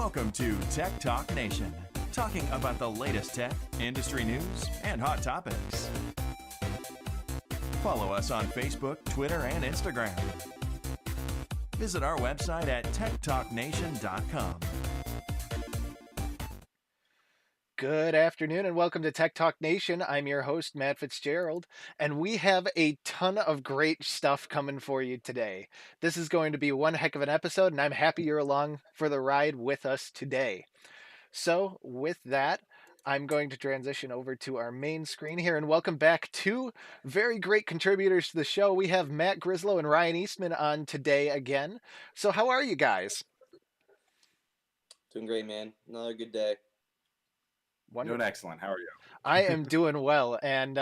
Welcome to Tech Talk Nation, talking about the latest tech, industry news, and hot topics. Follow us on Facebook, Twitter, and Instagram. Visit our website at techtalknation.com. Good afternoon and welcome to Tech Talk Nation. I'm your host, Matt Fitzgerald, and we have a ton of great stuff coming for you today. This is going to be one heck of an episode, and I'm happy you're along for the ride with us today. So, with that, I'm going to transition over to our main screen here and welcome back two very great contributors to the show. We have Matt Gryzlo and Ryan Eastman on today again. So, how are you guys? Doing great, man. Another good day. Wonderful. Doing excellent. How are you? I am doing well, and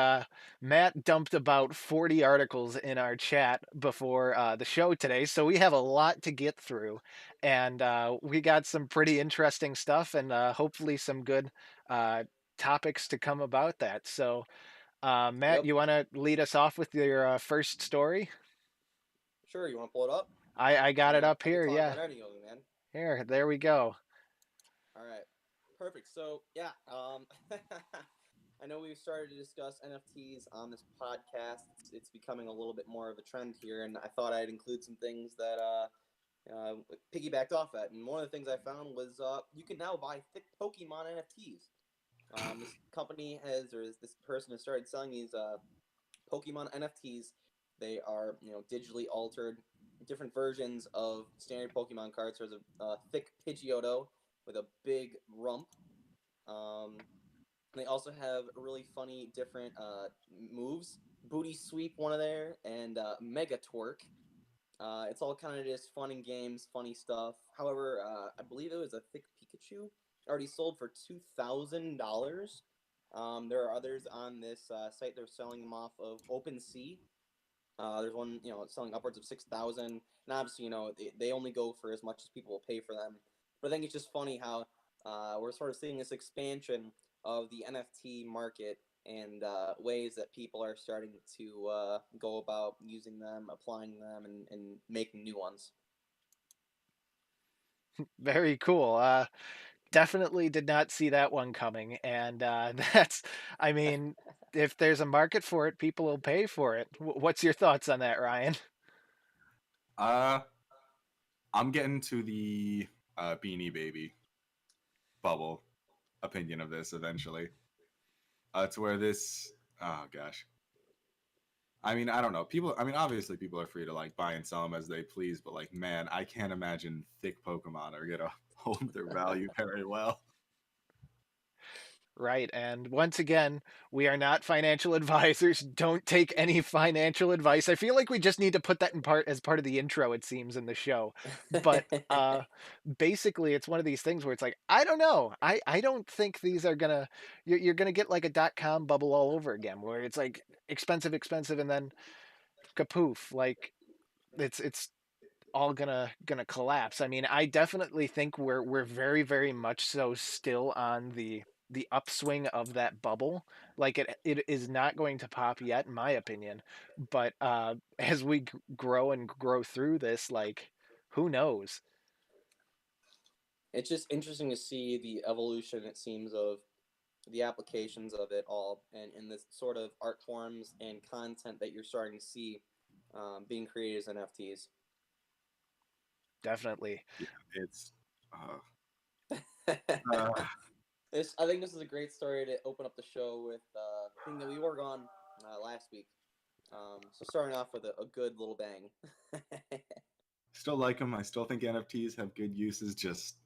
Matt dumped about 40 articles in our chat before the show today, so we have a lot to get through, and we got some pretty interesting stuff, and hopefully some good topics to come about that. So, Matt, Yep. you want to lead us off with your first story? Sure, you want to pull it up? I got it up I can here, talk yeah. about any of them, man. There we go. All right, perfect. So yeah, I know we've started to discuss NFTs on this podcast. It's becoming a little bit more of a trend here, and I thought I'd include some things that piggybacked off that. And one of the things I found was you can now buy Thicc Pokémon NFTs. This company has, or this person has started selling these Pokemon NFTs. They are, digitally altered, different versions of standard Pokemon cards. There's a Thicc Pidgeotto with a big rump. They also have really funny different moves. Booty Sweep, one of there, and Mega Twerk. It's all kind of just fun and games, funny stuff. However, I believe it was a Thicc Pikachu already sold for $2,000. There are others on this site. They're selling them off of OpenSea. There's one, selling upwards of 6,000. And obviously, they only go for as much as people will pay for them. But I think it's just funny how we're sort of seeing this expansion of the NFT market and ways that people are starting to go about using them, applying them, and making new ones. Very cool. Definitely did not see that one coming, and I mean, if there's a market for it, people will pay for it. What's your thoughts on that, Ryan? I'm getting to the Beanie Baby bubble opinion of this eventually. To where this, oh gosh. I mean, I don't know. Obviously people are free to buy and sell them as they please, but man, I can't imagine Thicc Pokemon are gonna hold their value very well. Right. And once again, we are not financial advisors. Don't take any financial advice. I feel like we just need to put that as part of the intro, it seems, in the show. But basically, it's one of these things where it's I don't know. I don't think these are going to, you're going to get like a .com bubble all over again, where it's expensive, and then kapoof. It's all gonna collapse. I mean, I definitely think we're very, very much so still on the upswing of that bubble. It is not going to pop yet, in my opinion. But as we grow and grow through this, who knows? It's just interesting to see the evolution, it seems, of the applications of it all, and the sort of art forms and content that you're starting to see being created as NFTs. Definitely. Yeah, it's. I think this is a great story to open up the show with a thing that we worked on last week. So starting off with a good little bang. Still like them. I still think NFTs have good uses. Just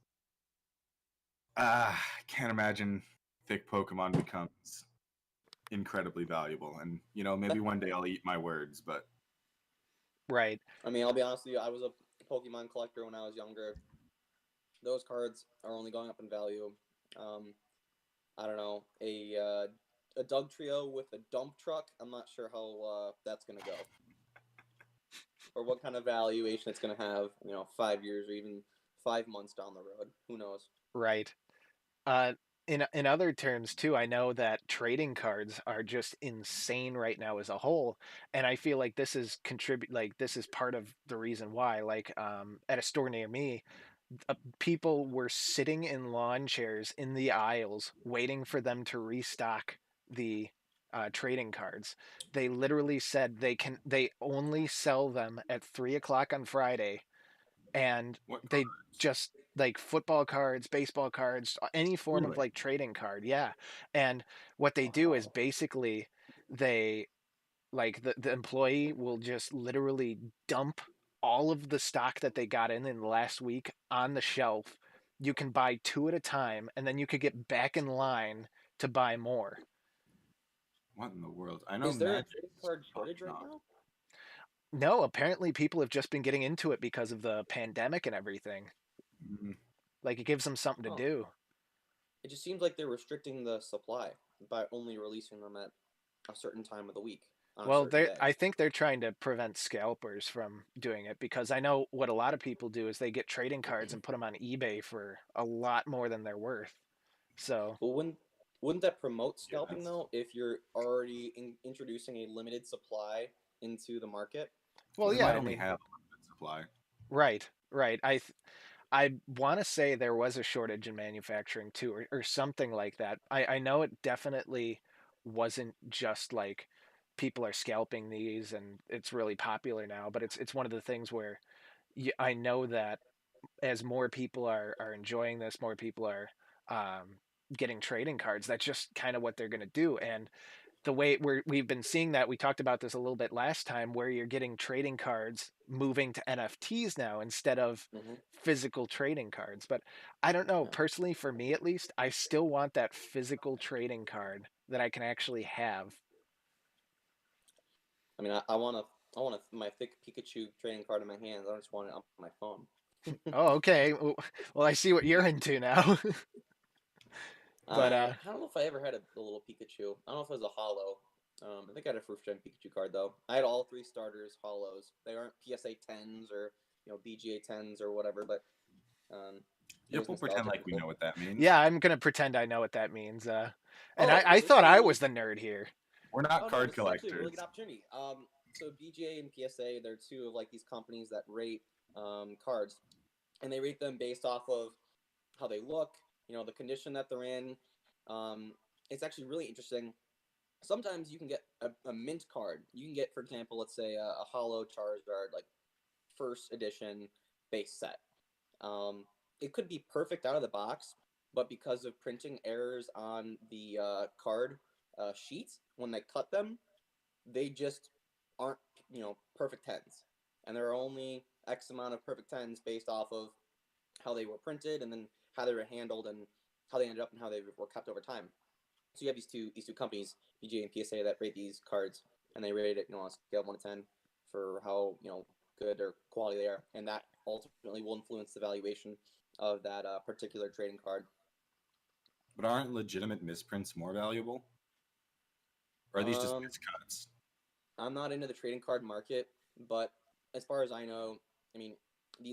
can't imagine Thicc Pokemon becomes incredibly valuable. And maybe one day I'll eat my words, but right. I mean, I'll be honest with you. I was a Pokemon collector when I was younger. Those cards are only going up in value. I don't know, a Doug Trio with a dump truck. I'm not sure how that's gonna go, or what kind of valuation it's gonna have. 5 years or even 5 months down the road. Who knows? Right. In other terms too, I know that trading cards are just insane right now as a whole, and I feel like this is part of the reason why. At a store near me, people were sitting in lawn chairs in the aisles waiting for them to restock the trading cards. They literally said they only sell them at 3 o'clock on Friday, and What they cards? just like football cards, baseball cards, any form of Really? like trading card. Yeah. And what they do is Wow. basically they like the employee will just literally dump all of the stock that they got in the last week on the shelf. You can buy two at a time, and then you could get back in line to buy more. What in the world? I know Is there a trading Magic's card shortage popping right off. now? No, apparently people have just been getting into it because of the pandemic and everything. Mm, Like it gives them something to Oh, do. it just seems like they're restricting the supply by only releasing them at a certain time of the week on a Well, certain they day. I think they're trying to prevent scalpers from doing it because I know what a lot of people do is they get trading cards and put them on eBay for a lot more than they're worth. So, Well, wouldn't that promote yeah, scalping that's though if you're already introducing a limited supply into the market? well, they yeah, might I only mean, have a limited supply. right, right. I want to say there was a shortage in manufacturing too, or something like that. I know it definitely wasn't just like people are scalping these and it's really popular now, but it's one of the things where I know that as more people are enjoying this, more people are getting trading cards. That's just kind of what they're going to do. And the way we've been seeing that, we talked about this a little bit last time, where you're getting trading cards moving to NFTs now instead of Hmm. physical trading cards. But I don't know, Yeah. personally, for me at least, I still want that physical trading card that I can actually have. I mean, I want my thick Pikachu trading card in my hands. I don't just want it on my phone. Oh, okay. Well, I see what you're into now. But I don't know if I ever had a little Pikachu. I don't know if it was a hollow. I think I had a first gen Pikachu card though. I had all three starters hollows. They aren't PSA 10s or BGA 10s or whatever, but um, it Yep, was we'll pretend nostalgic like and we cool. know what that means. yeah, I'm gonna pretend I know what that means. And Oh, I this thought is I actually was the nerd here. We're not Oh no, card this is actually a really collectors. good opportunity. So BGA and PSA, they're two of like these companies that rate cards, and they rate them based off of how they look, the condition that they're in. Um, it's actually really interesting. Sometimes you can get a mint card. You can get, for example, let's say a hollow Charizard, like first edition base set. Um, it could be perfect out of the box, but because of printing errors on the card sheets, when they cut them, they just aren't perfect tens, and there are only X amount of perfect tens based off of how they were printed and then how they were handled and how they ended up and how they were kept over time. So you have these two companies, BGA and PSA, that rate these cards, and they rate it on a scale of 1 to 10 for how good or quality they are, and that ultimately will influence the valuation of that particular trading card. But aren't legitimate misprints more valuable? Or are these just Um, miscuts? I'm not into the trading card market, but as far as I know, I mean,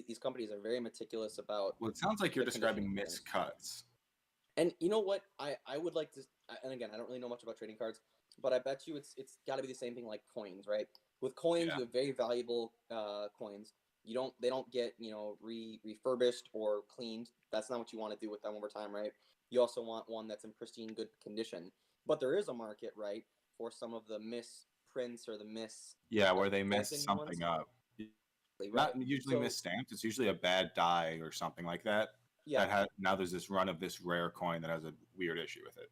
these companies are very meticulous about Well, it sounds like you're the condition describing of things. miscuts. And you know what? I would like to. And again, I don't really know much about trading cards, but I bet you it's got to be the same thing like coins, right? With coins, Yeah. you have very valuable coins. They don't get refurbished or cleaned. That's not what you want to do with them over time, right? You also want one that's in pristine good condition. But there is a market, right, for some of the misprints or the Yeah, where they mess stamping something ones. up. Right. Not usually So misstamped. It's usually a bad die or something like that. yeah, Now there's this run of this rare coin that has a weird issue with it.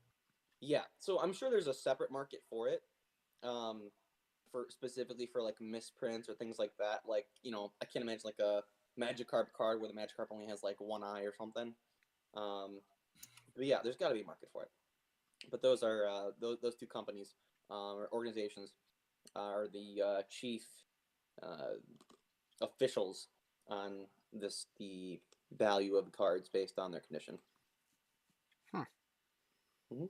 yeah. So I'm sure there's a separate market for it. Um, for specifically for like misprints or things like that. Like I can't imagine like a Magikarp card where the Magikarp only has like one eye or something. But yeah, there's got to be a market for it. But those are those two companies or organizations are the chief uh, officials on the value of the cards based on their condition. Hmm. Mm-hmm.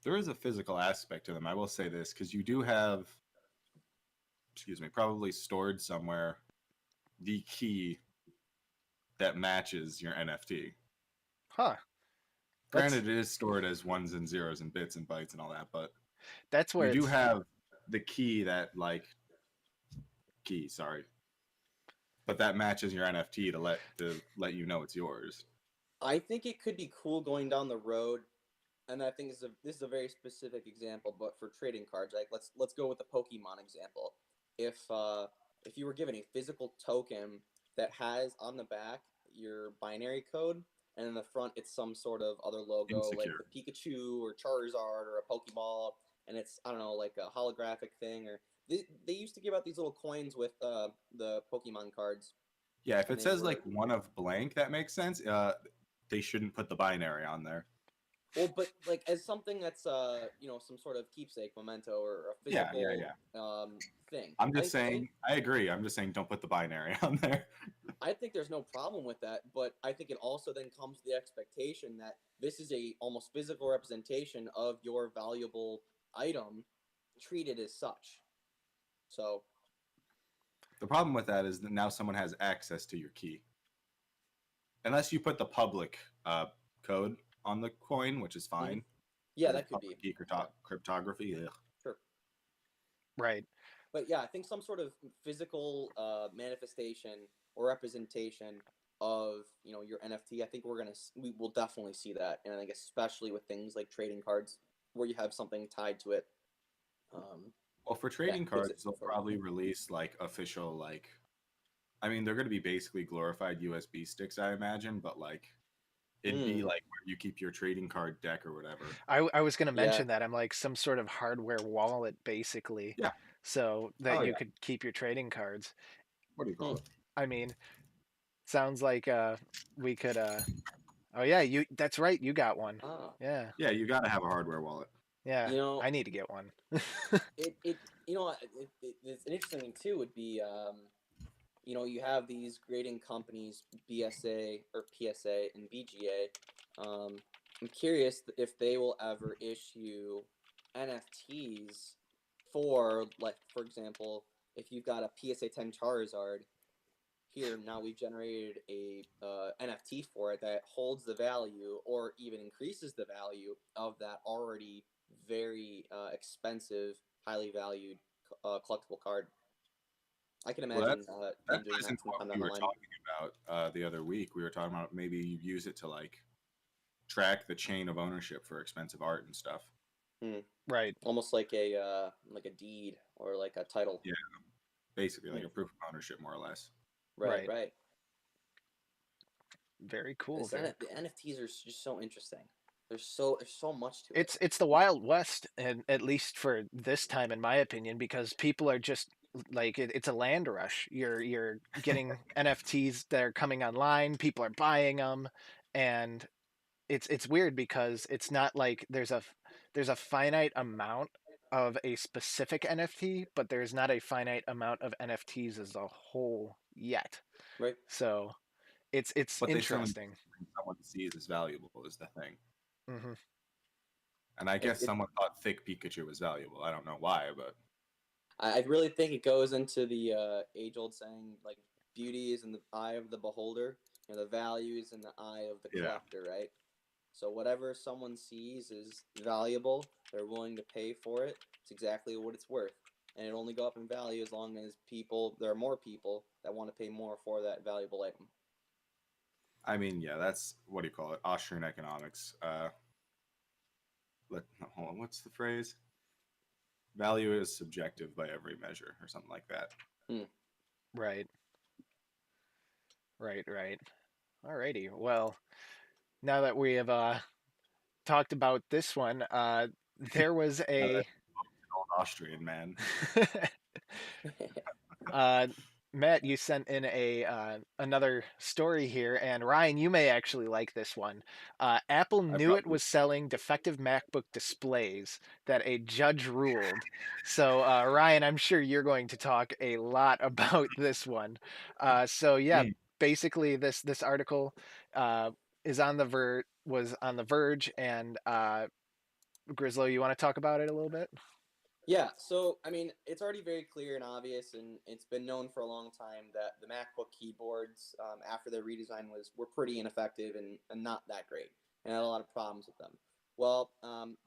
There is a physical aspect to them. I will say this because you do have, excuse me, probably stored somewhere the key that matches your NFT. Huh. That's Granted, it is stored as ones and zeros and bits and bytes and all that, but that's where you do it's have the key that, like, sorry. but that matches your NFT to let you know it's yours. I think it could be cool going down the road, and I think this is a very specific example, but for trading cards, like let's go with the Pokemon example. If you were given a physical token that has on the back your binary code, and in the front it's some sort of other logo like Insecure. the Pikachu or Charizard or a Pokeball, and it's I don't know like a holographic thing, or they used to give out these little coins with the Pokemon cards, Yeah, if and it they says were like one of blank, that makes sense. They shouldn't put the binary on there. well, but like as something that's some sort of keepsake, memento, or a Yeah, yeah, physical yeah. thing. I'm just saying. I agree. I'm just saying, don't put the binary on there. I think there's no problem with that, but I think it also then comes to the expectation that this is a almost physical representation of your valuable item, treated as such. So The problem with that is that now someone has access to your key, unless you put the public code on the coin, which is mhm. fine. Yeah, There's that could be. public key Yeah, cryptography. Ugh. sure. Right. But yeah, I think some sort of physical manifestation or representation of your NFT. I think we will definitely see that, and I think especially with things like trading cards where you have something tied to it. Well, for Yeah, trading makes it cards, they'll important. probably release like official like. I mean, they're going to be basically glorified USB sticks, I imagine, but like it'd be Mm, like where you keep your trading card deck or whatever. I was going to yeah. mention that I'm like some sort of hardware wallet, basically, Yeah. so that Oh you yeah. could keep your trading cards. What do you Hmm. call it? I mean, sounds like we could oh yeah, you that's right, you got one. Ah, Yeah. Yeah, you got to have a hardware wallet. Yeah, you know, I need to get one. it it's an interesting thing too. Would be you have these grading companies, BSA or PSA and BGA. I'm curious if they will ever issue NFTs for, like, for example, if you've got a PSA 10 Charizard, here now we've generated a NFT for it that holds the value or even increases the value of that already very expensive, highly valued collectible card. I can Well, imagine that them doing ties that into what sometime down we the were line. talking about the other week. We were talking about maybe you use it to like track the chain of ownership for expensive art and stuff. Hmm. Right. Almost like a deed or like a title. Yeah, basically like Hmm. a proof of ownership, more or less. Right, Right. right. Very cool. The NFTs are just so interesting. There's so much to it. It's the Wild West, and at least for this time, in my opinion, because people are just like it's a land rush. You're getting NFTs that are coming online. People are buying them, and it's weird because it's not like there's a finite amount of a specific NFT, but there's not a finite amount of NFTs as a whole yet. Right. So it's But they still need interesting. something someone sees as valuable is the thing. Hmm. And I It, guess it someone thought Thicc Pikachu was valuable. I don't know why, but I really think it goes into the age-old saying, like, beauty is in the eye of the beholder, the value is in the eye of the yeah. collector, right? So whatever someone sees is valuable, they're willing to pay for it. It's exactly what it's worth, and it only go up in value as long as there are more people that want to pay more for that valuable item. I mean, yeah, that's what do you call it? Austrian economics. Hold on, what's the phrase? Value is subjective by every measure, or something like that. Hmm. Right. Right. Right. Alrighty. Well, now that we have talked about this one, there was Yeah, a that's an old Austrian man. uh, Matt, you sent in a another story here, and Ryan, you may actually like this one. Apple I knew it probably was selling defective MacBook displays that a judge ruled. So, Ryan, I'm sure you're going to talk a lot about this one. So yeah, Mm. basically this article is was on the Verge, and Gryzlo, you want to talk about it a little bit? Yeah, so I mean, it's already very clear and obvious, and it's been known for a long time that the MacBook keyboards, after their redesign, were pretty ineffective and not that great, and had a lot of problems with them. Well,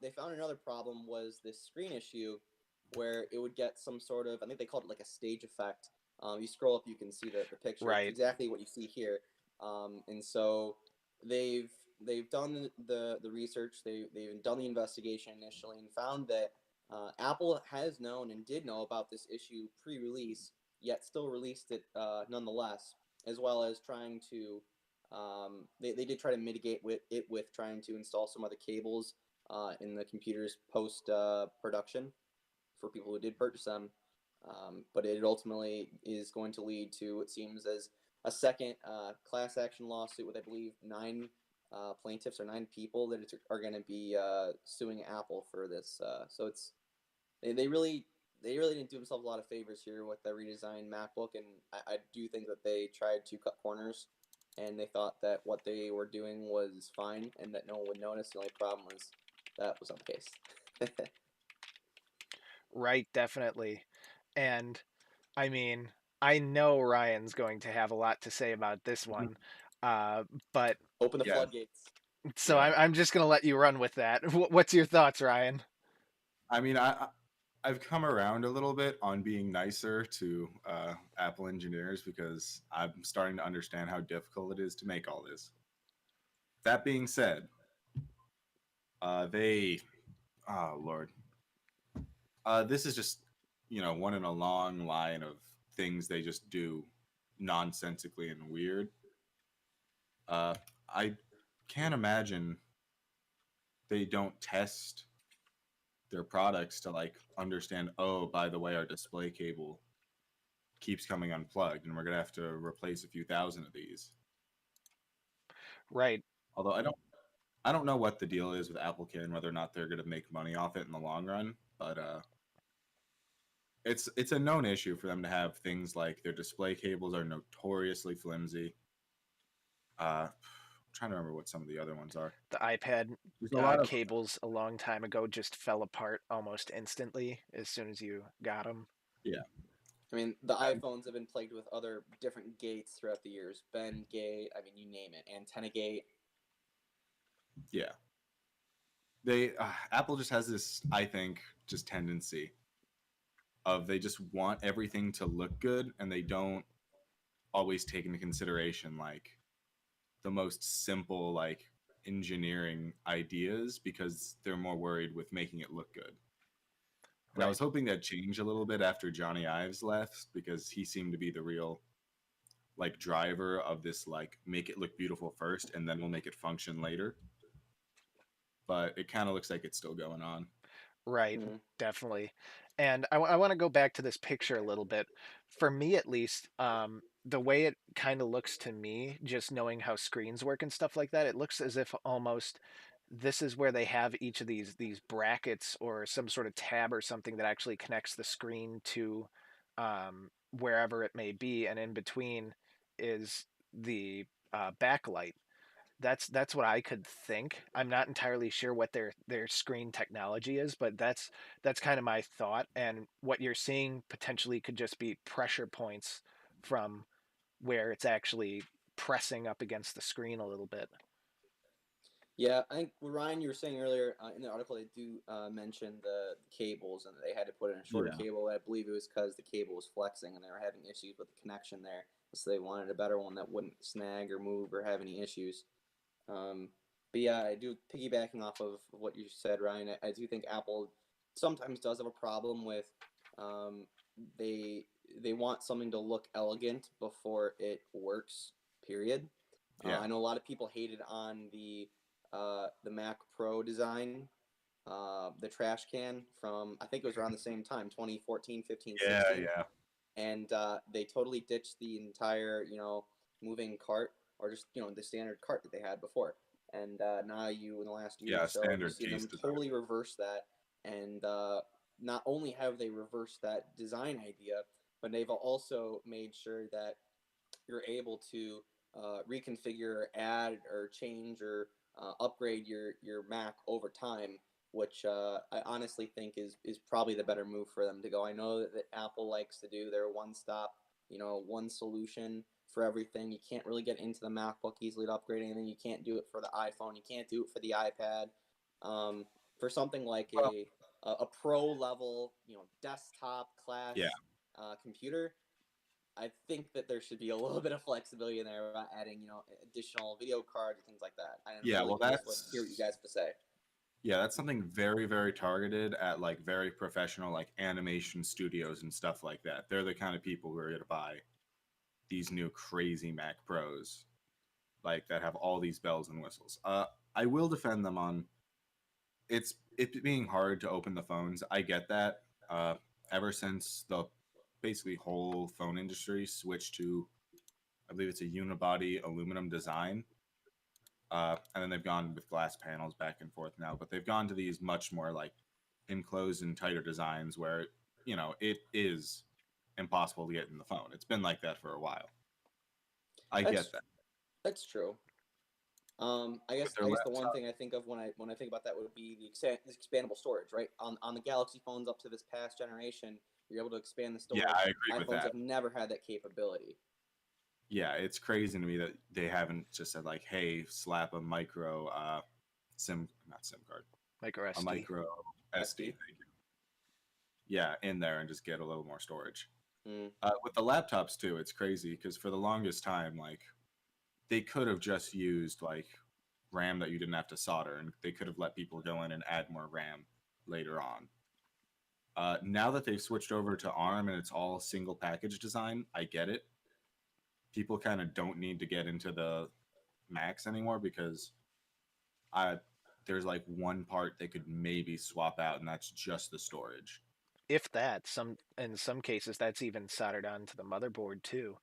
they found another problem was this screen issue, where it would get some sort of, I think they called it like a stage effect, You scroll up, you can see the picture. It's Right. exactly what you see here. And so they've they've done the research. They've done the investigation initially and found that Apple has known and did know about this issue pre-release, yet still released it nonetheless, as well as trying to they did try to mitigate with trying to install some other cables in the computers post production for people who did purchase them. But it ultimately is going to lead to, it seems, as a second class action lawsuit with, I believe, 9 plaintiffs or 9 people that are going to be suing Apple for this. So they really didn't do themselves a lot of favors here with the redesigned MacBook, and I do think that they tried to cut corners, and they thought that what they were doing was fine and that no one would notice. The only problem was that was not the case. Right, definitely. And I mean, I know Ryan's going to have a lot to say about this one. Uh, but Open the Yeah, floodgates. so yeah. I'm just gonna let you run with that. What's your thoughts, Ryan? I mean, I've come around a little bit on being nicer to Apple engineers because I'm starting to understand how difficult it is to make all this. That being said, they, oh Lord, this is just one in a long line of things they just do nonsensically and weird. I can't imagine they don't test their products to like understand. Oh, by the way, our display cable keeps coming unplugged, and we're gonna have to replace a few thousand of these. Right. Although I don't know what the deal is with AppleCare and whether or not they're gonna make money off it in the long run, but it's a known issue for them to have things like their display cables are notoriously flimsy. I'm trying to remember what some of the other ones are. The iPad There's a lot of cables a long time ago just fell apart almost instantly as soon as you got them. yeah, I mean, the um, iPhones have been plagued with other different gates throughout the years. Bend gate, I mean, you name it. Antenna gate. yeah. They Apple just has this, I think, just tendency of they just want everything to look good, and they don't always take into consideration like the most simple like engineering ideas because they're more worried with making it look good. And I Right. was hoping that change a little bit after Johnny Ives left because he seemed to be the real like driver of this like make it look beautiful first and then we'll make it function later. But it kind of looks like it's still going on. Right, Mm. definitely. And I want to go back to this picture a little bit. For me, at least, the way it kind of looks to me, just knowing how screens work and stuff like that, it looks as if almost this is where they have each of these brackets or some sort of tab or something that actually connects the screen to wherever it may be, and in between is the backlight. That's what I could think. I'm not entirely sure what their screen technology is, but that's kind of my thought. And what you're seeing potentially could just be pressure points from where it's actually pressing up against the screen a little bit. Yeah, I think Ryan, you were saying earlier in the article, they do mention the cables and they had to put in a shorter Yeah. cable. I believe it was because the cable was flexing and they were having issues with the connection there. So they wanted a better one that wouldn't snag or move or have any issues. Um, but yeah, I do piggybacking off of what you said, Ryan. I do think Apple sometimes does have a problem with um, they they want something to look elegant before it works. Period. Yeah. I know a lot of people hated on the Mac Pro design, the trash can from I think it was around the same time, 2014, 15, Yeah. 16, Yeah. and they totally ditched the entire moving cart or just the standard cart that they had before. And now you in the last year or Yeah. so you Standard see case them design. totally reverse that, and not only have they reversed that design idea, but they've also made sure that you're able to reconfigure, or add, or change, or upgrade your Mac over time, which I honestly think is probably the better move for them to go. I know that Apple likes to do their one stop, one solution for everything. You can't really get into the MacBook easily to upgrade anything. You can't do it for the iPhone. You can't do it for the iPad. For something like Well, a pro level, desktop yeah. class computer, I think that there should be a little bit of flexibility in there about adding, additional video cards and things like that. I'm Yeah, really well, curious to hear what you guys have to say. yeah, that's something very, very targeted at like very professional like animation studios and stuff like that. They're the kind of people who are going to buy these new crazy Mac Pros, like that have all these bells and whistles. I will defend them on it being hard to open the phones. I get that. Ever since the basically whole phone industry switched to, I believe it's a unibody aluminum design, and then they've gone with glass panels back and forth now. But they've gone to these much more like enclosed and tighter designs where it is impossible to get in the phone. It's been like that for a while. I That's get that. that's true. I guess their the one laptop- thing I think of when I think about that would be the expandable storage, right? On the Galaxy phones up to this past generation, you're able to expand the storage. Yeah, I agree with iPhones that. have never had that capability. Yeah, it's crazy to me that they haven't just said like, "Hey, slap a micro not SIM card, Micro a SD. micro SD, SD. thank you. Yeah, in there and just get a little more storage." Mm. With the laptops too, it's crazy because for the longest time, like they could have just used like RAM that you didn't have to solder, and they could have let people go in and add more RAM later on. Now that they've switched over to ARM and it's all single package design, I get it. People kind of don't need to get into the Macs anymore because I there's like one part they could maybe swap out, and that's just the storage. If that, in some cases, that's even soldered onto the motherboard too.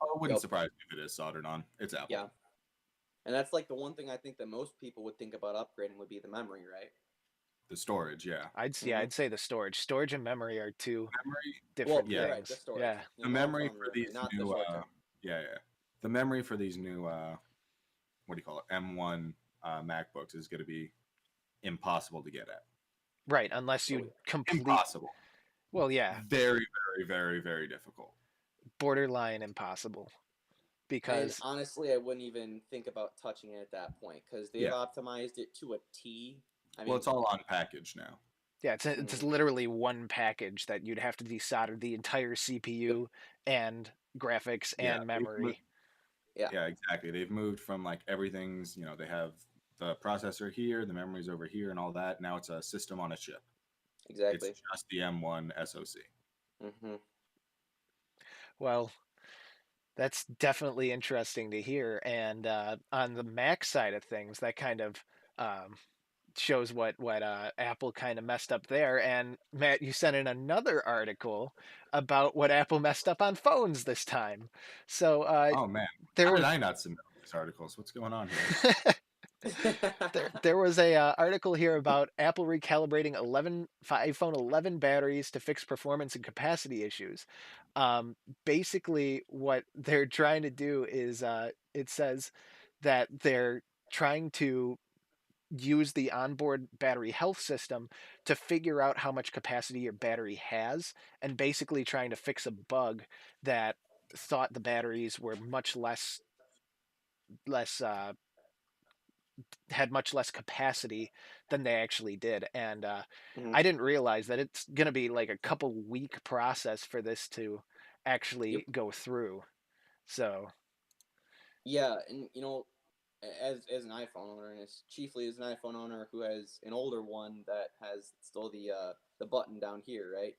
Oh, it wouldn't Yep. surprise me if it is soldered on. It's Apple. Yeah, and that's like the one thing I think that most people would think about upgrading would be the memory, right? The storage, yeah. I'd say the storage and memory are two Memory, different You're right. things. The storage. Yeah. the memory for memory, these not new, the short term. yeah. The memory for these new, what do you call it, M1 MacBooks is going to be impossible to get at. Right, unless you Impossible. Well, yeah, Very, very, very, very difficult. borderline impossible. And Because honestly, I wouldn't even think about touching it at that point because they've optimized it to a T. I mean, Well, it's all on package now. yeah, it's literally one package that you'd have to desolder the entire CPU and graphics Yeah, and memory. Yeah, exactly. They've moved from like everything's, they have the processor here, the memory's over here, and all that. Now it's a system on a chip. Exactly. It's just the M1 SoC. Mm-hmm. Well, that's definitely interesting to hear. And on the Mac side of things, that kind of shows what Apple kind of messed up there. And Matt, you sent in another article about what Apple messed up on phones this time. So Oh man, there how was did I not submit these articles? What's going on here? there was a article here about Apple recalibrating iPhone 11 batteries to fix performance and capacity issues. Basically, what they're trying to do is it says that they're trying to use the onboard battery health system to figure out how much capacity your battery has, and basically trying to fix a bug that thought the batteries were much less had much less capacity than they actually did. And Mhm. I didn't realize that it's going to be like a couple week process for this to actually go through. So Yeah, and as an iPhone owner, and it's chiefly as an iPhone owner who has an older one that has still the button down here, right?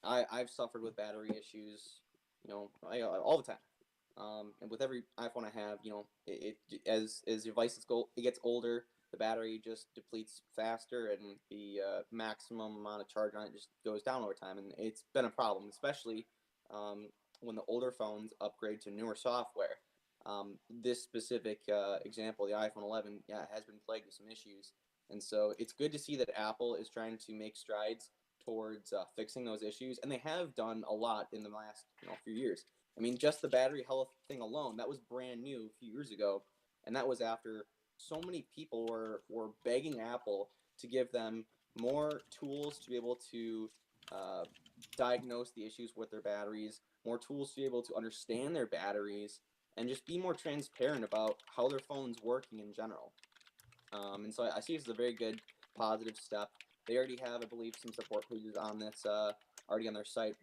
I've suffered with battery issues, all the time. And with every iPhone I have, as the device it gets older, the battery just depletes faster, and the maximum amount of charge on it just goes down over time, and it's been a problem, especially when the older phones upgrade to newer software. This specific example, the iPhone 11, has been plagued with some issues, and so it's good to see that Apple is trying to make strides towards fixing those issues, and they have done a lot in the last few years. I mean, just the battery health thing alone, that was brand new a few years ago, and that was after so many people were begging Apple to give them more tools to be able to diagnose the issues with their batteries, more tools to be able to understand their batteries, and just be more transparent about how their phone's working in general. And so I see this as a very good positive step. They already have, I believe, some support pages on this already on their site.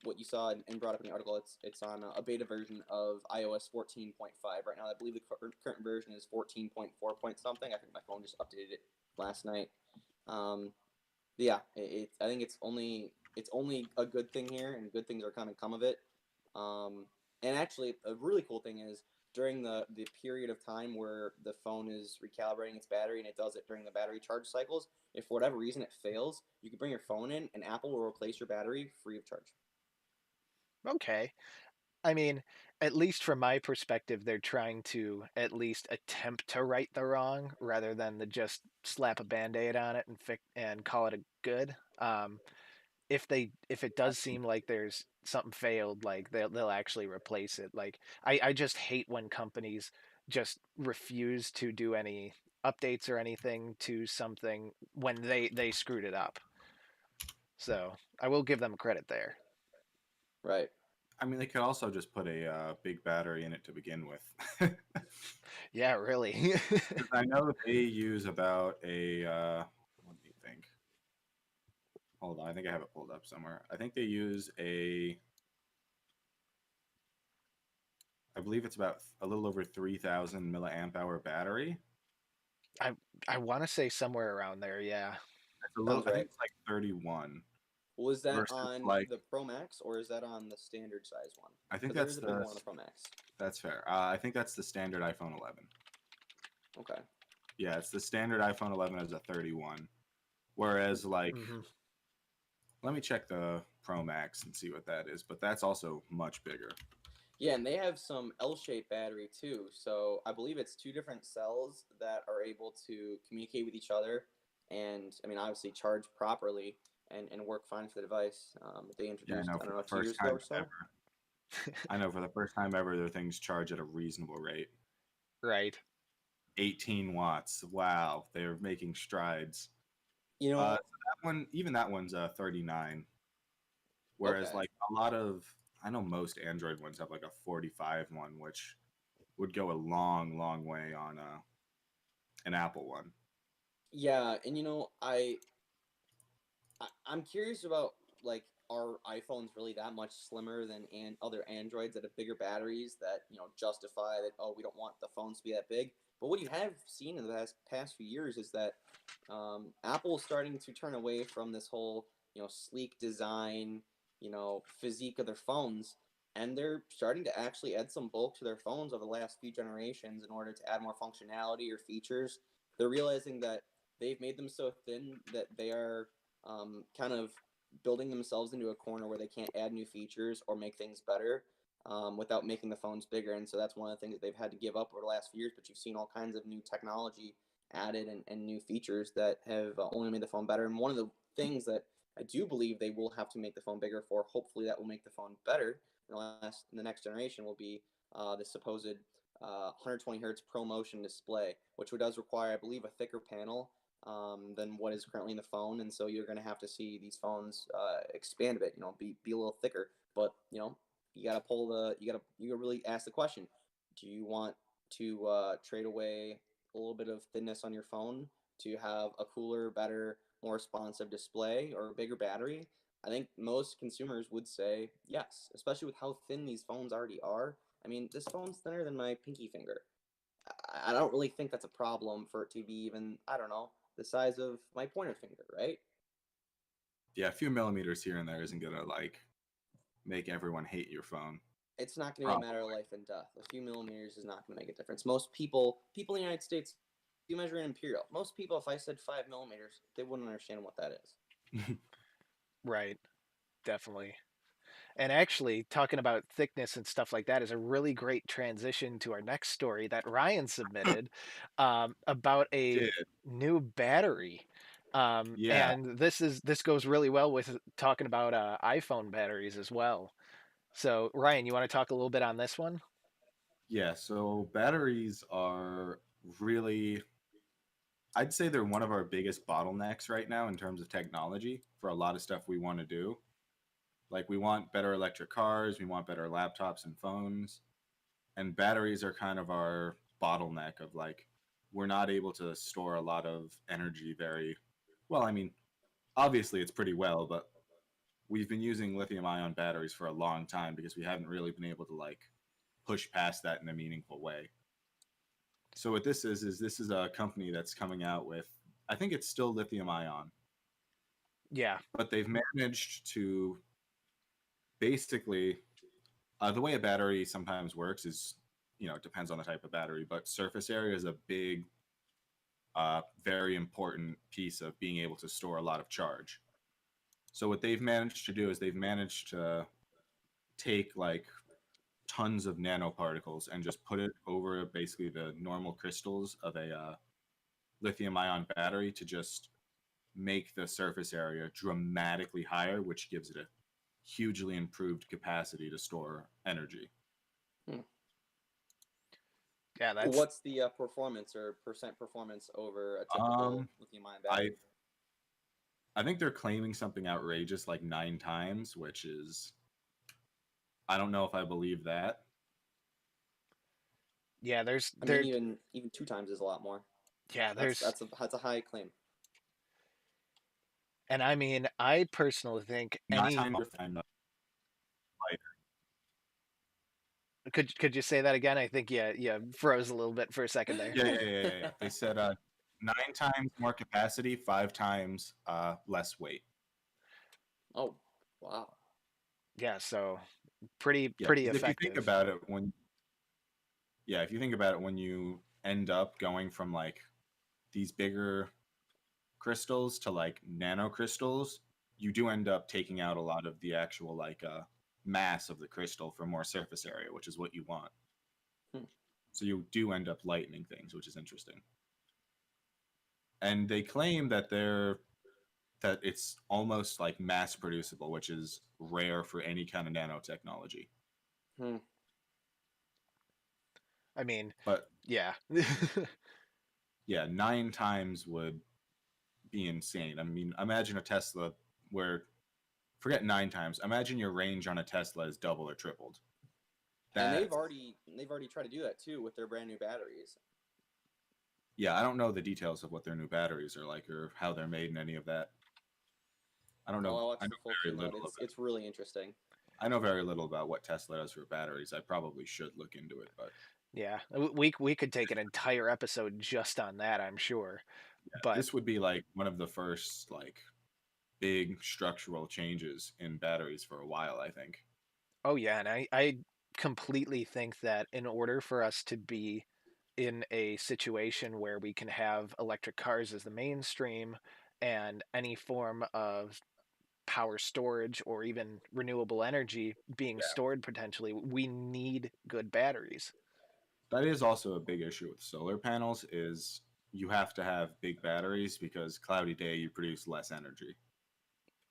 what you saw and brought up in the article, it's on a beta version of iOS 14.5 right now. I believe the current version is 14.4 point something. I think my phone just updated it last night. Um, yeah, I think it's only a good thing here, and good things are kind of come of it. Um, and actually, a really cool thing is during the period of time where the phone is recalibrating its battery, and it does it during the battery charge cycles. If for whatever reason it fails, you can bring your phone in, and Apple will replace your battery free of charge. Okay. I mean, at least from my perspective, they're trying to at least attempt to right the wrong rather than to just slap a band-aid on it and call it a good. If it does seem like there's something failed, like they'll actually replace it. Like I just hate when companies just refuse to do any updates or anything to something when they screwed it up. So I will give them credit there. Right. I mean, they could also just put a big battery in it to begin with. Yeah, really. 'Cause I know they use about a. What do you think? Hold on, I think I have it pulled up somewhere. I think they use a. I believe it's about a little over 3,000 milliamp hour battery. I I want to say somewhere around there. Yeah. It's a little. Sounds I think right. it's like 31 Was that versus on like. the Pro Max or is that on the standard size one? I think Because there that's is a big the. one on the Pro Max. That's fair. I think that's the standard iPhone 11. Okay. Yeah, it's the standard iPhone 11 as a 31. Whereas like, Hmm. let me check the Pro Max and see what that is. But that's also much bigger. Yeah, and they have some L-shaped battery too. So I believe it's two different cells that are able to communicate with each other, and I mean obviously charge properly and work fine for the device. They Yeah, I introduced know I for don't know the 2 years first ago time or so. ever. I know for the first time ever, their things charge at a reasonable rate. Right. 18 watts. Wow, they're making strides. You So know, that one, even that one's 39. Whereas okay. like a lot of, I know most Android ones have like a 45 one, which would go a long, long way on an Apple one. Yeah, and I'm curious about like are iPhones really that much slimmer than other Androids that have bigger batteries that justify that we don't want the phones to be that big. But what you have seen in the past few years is that Apple is starting to turn away from this whole sleek design, physique of their phones, and they're starting to actually add some bulk to their phones over the last few generations in order to add more functionality or features. They're realizing that they've made them so thin that they are kind of building themselves into a corner where they can't add new features or make things better without making the phones bigger. And so that's one of the things that they've had to give up over the last few years. But you've seen all kinds of new technology added and new features that have only made the phone better. And one of the things that I do believe they will have to make the phone bigger for, hopefully that will make the phone better in the next generation, will be the supposed 120 hertz ProMotion display, which does require, I believe, a thicker panel than what is currently in the phone, and so you're going to have to see these phones expand a bit. Be a little thicker, but you got to you got to really ask the question: do you want to trade away a little bit of thinness on your phone to have a cooler, better, more responsive display or a bigger battery? I think most consumers would say yes, especially with how thin these phones already are. I mean, this phone's thinner than my pinky finger. I don't really think that's a problem for it to be even, I don't know, the size of my pointer finger, right? Yeah, a few millimeters here and there isn't gonna like make everyone hate your phone. It's not going to be a Probably. matter of life and death. A few millimeters is not going to make a difference. Most people in the United States, you measure in imperial. Most people, if I said 5 millimeters, they wouldn't understand what that is. Right. Definitely. And actually, talking about thickness and stuff like that is a really great transition to our next story that Ryan submitted about a Did new battery. yeah, And this goes really well with talking about iPhone batteries as well. So, Ryan, you want to talk a little bit on this one? yeah. So batteries are really, I'd say they're one of our biggest bottlenecks right now in terms of technology for a lot of stuff we want to do. Like we want better electric cars, we want better laptops and phones, and batteries are kind of our bottleneck of like we're not able to store a lot of energy very well. I mean, obviously it's pretty well, but we've been using lithium ion batteries for a long time because we haven't really been able to like push past that in a meaningful way. So what this is this is a company that's coming out with, I think it's still lithium ion, Yeah. but they've managed to basically the way a battery sometimes works is, it depends on the type of battery, but surface area is a big, very important piece of being able to store a lot of charge. So what they've managed to do is they've managed to take like tons of nanoparticles and just put it over basically the normal crystals of a lithium ion battery to just make the surface area dramatically higher, which gives it a hugely improved capacity to store energy. Hmm. Yeah, that's What's the performance or percent performance over a typical lithium-ion battery? I think they're claiming something outrageous like 9 times, which is, I don't know if I believe that. yeah, there's I there mean, even 2 times is a lot more. yeah, That's there's that's a high claim. and I mean, I personally think 9 times lighter. could you say that again? I think yeah, froze a little bit for a second there. Yeah. They said 9 times more capacity, 5 times less weight. Oh, wow. Yeah, so pretty Yeah, pretty 'cause if you effective. think about it, if you think about it, when you end up going from like these bigger crystals to like nanocrystals, you do end up taking out a lot of the actual like mass of the crystal for more surface area, which is what you want. Hmm. So you do end up lightening things, which is interesting. And they claim that it's almost like mass producible, which is rare for any kind of nanotechnology. Hmm. I mean, But yeah. yeah, 9 times would be insane. I mean, imagine a Tesla where, forget 9 times, imagine your range on a Tesla is double or tripled. And That, they've already tried to do that too with their brand new batteries. yeah, I don't know the details of what their new batteries are like or how they're made and any of that. I don't know. I'll watch I the know full very keynote. little of it. It's really interesting. I know very little about what Tesla does for batteries. I probably should look into it, but Yeah. We could take an entire episode just on that, I'm sure. yeah, But this would be like one of the first like big structural changes in batteries for a while, I think. oh yeah, and I completely think that in order for us to be in a situation where we can have electric cars as the mainstream and any form of power storage or even renewable energy being Yeah. stored potentially, we need good batteries. That is also a big issue with solar panels is you have to have big batteries because cloudy day you produce less energy.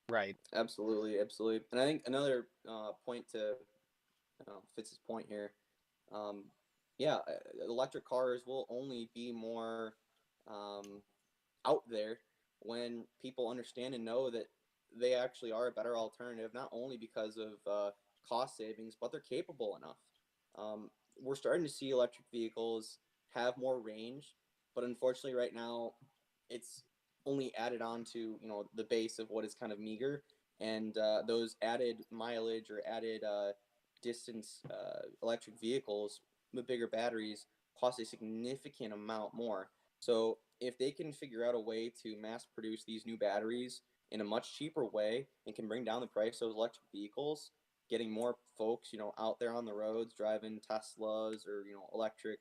Right. Absolutely, absolutely. And I think another point to Fitz's point here, um, yeah, electric cars will only be more um, out there when people understand and know that they actually are a better alternative, not only because of cost savings, but they're capable enough. We're starting to see electric vehicles have more range, but unfortunately, right now, it's only added on to the base of what is kind of meager, and those added mileage or added distance electric vehicles with bigger batteries cost a significant amount more. So if they can figure out a way to mass produce these new batteries in a much cheaper way and can bring down the price of electric vehicles, getting more folks, out there on the roads driving Teslas or, electric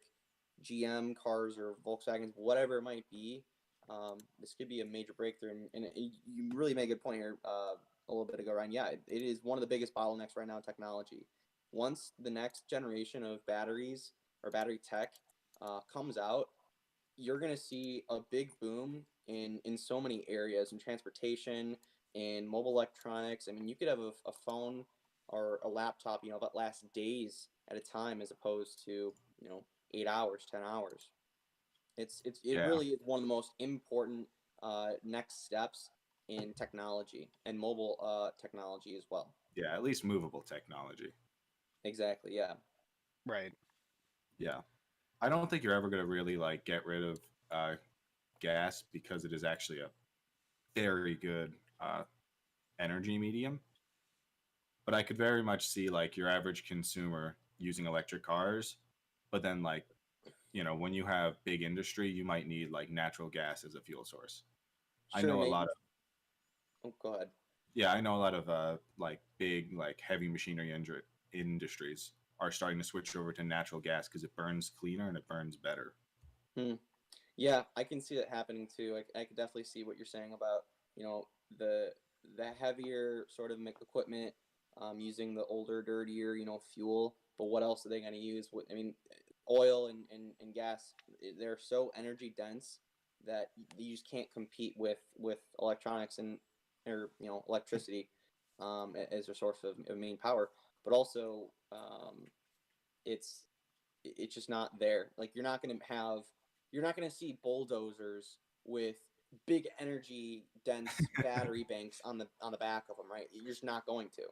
GM cars or Volkswagens, whatever it might be, this could be a major breakthrough. And you really made a good point here a little bit ago, Ryan. Yeah, it is one of the biggest bottlenecks right now in technology. Once the next generation of batteries or battery tech comes out, you're going to see a big boom in so many areas in transportation, in mobile electronics. I mean, you could have a phone or a laptop, that lasts days at a time as opposed to 8 hours, 10 hours. It Yeah. really is one of the most important next steps in technology and mobile technology as well. Yeah, at least movable technology. Exactly. Yeah. Right. Yeah. I don't think you're ever going to really like get rid of gas because it is actually a very good energy medium. But I could very much see like your average consumer using electric cars, but then like, when you have big industry, you might need like natural gas as a fuel source. I Sure, know a maybe. lot of Oh, go ahead. Yeah, I know a lot of like big like heavy machinery industries are starting to switch over to natural gas because it burns cleaner and it burns better. Hmm. Yeah, I can see that happening too. I could definitely see what you're saying about, you know, the the heavier sort of equipment, using the older, dirtier, fuel. But what else are they going to use? I mean, oil and gas, they're so energy dense that you just can't compete with electronics and or electricity, as a source of main power. But also, it's it's just not there. Like you're not gonna see bulldozers with big energy dense battery banks on the back of them, right? You're just not going to.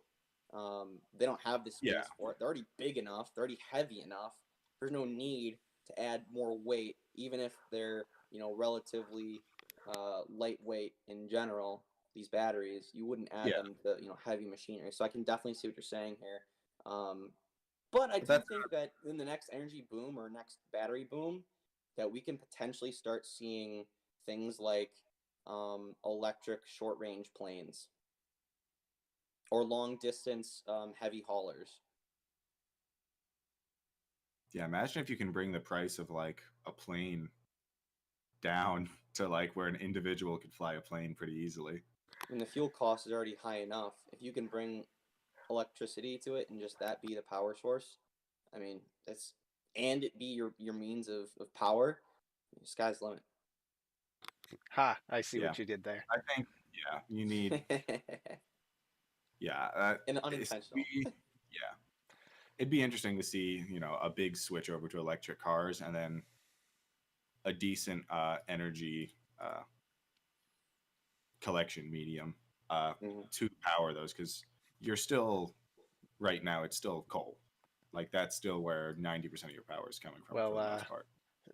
They don't have the Yeah, space for it. They're already big enough. They're already heavy enough. There's no need to add more weight, even if they're relatively lightweight in general. These batteries, you wouldn't add yeah, them to heavy machinery. So I can definitely see what you're saying here. But I but do that's think that in the next energy boom or next battery boom, that we can potentially start seeing things like electric short range planes or long distance heavy haulers. yeah. Imagine if you can bring the price of like a plane down to like where an individual could fly a plane pretty easily. I mean, the fuel cost is already high enough. If you can bring electricity to it and just that be the power source, I mean, that's and it be your means of power, sky's the limit. Ha, I see Yeah, what you did there. I think you need And it's unintentional. be yeah. It'd be interesting to see a big switch over to electric cars and then a decent energy collection medium Mhm. to power those because you're still right now it's still coal. Like that's still where 90% of your power is coming from for Well, the most part.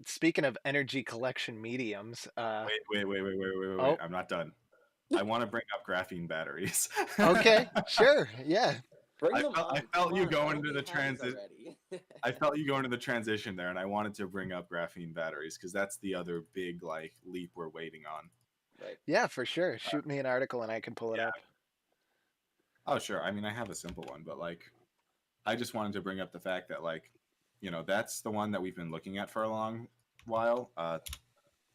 speaking of energy collection mediums, Wait. oh, I'm not done. I want to bring up graphene batteries. okay, sure, yeah. Bring them I on. felt Come you on. Why going don't into we the have these transit. already? I felt you going into the transition there, and I wanted to bring up graphene batteries because that's the other big like leap we're waiting on. Right. Yeah, for sure. Shoot me an article and I can pull it up. Yeah. Oh, sure. I mean, I have a simple one, but like, I just wanted to bring up the fact that like, that's the one that we've been looking at for a long while.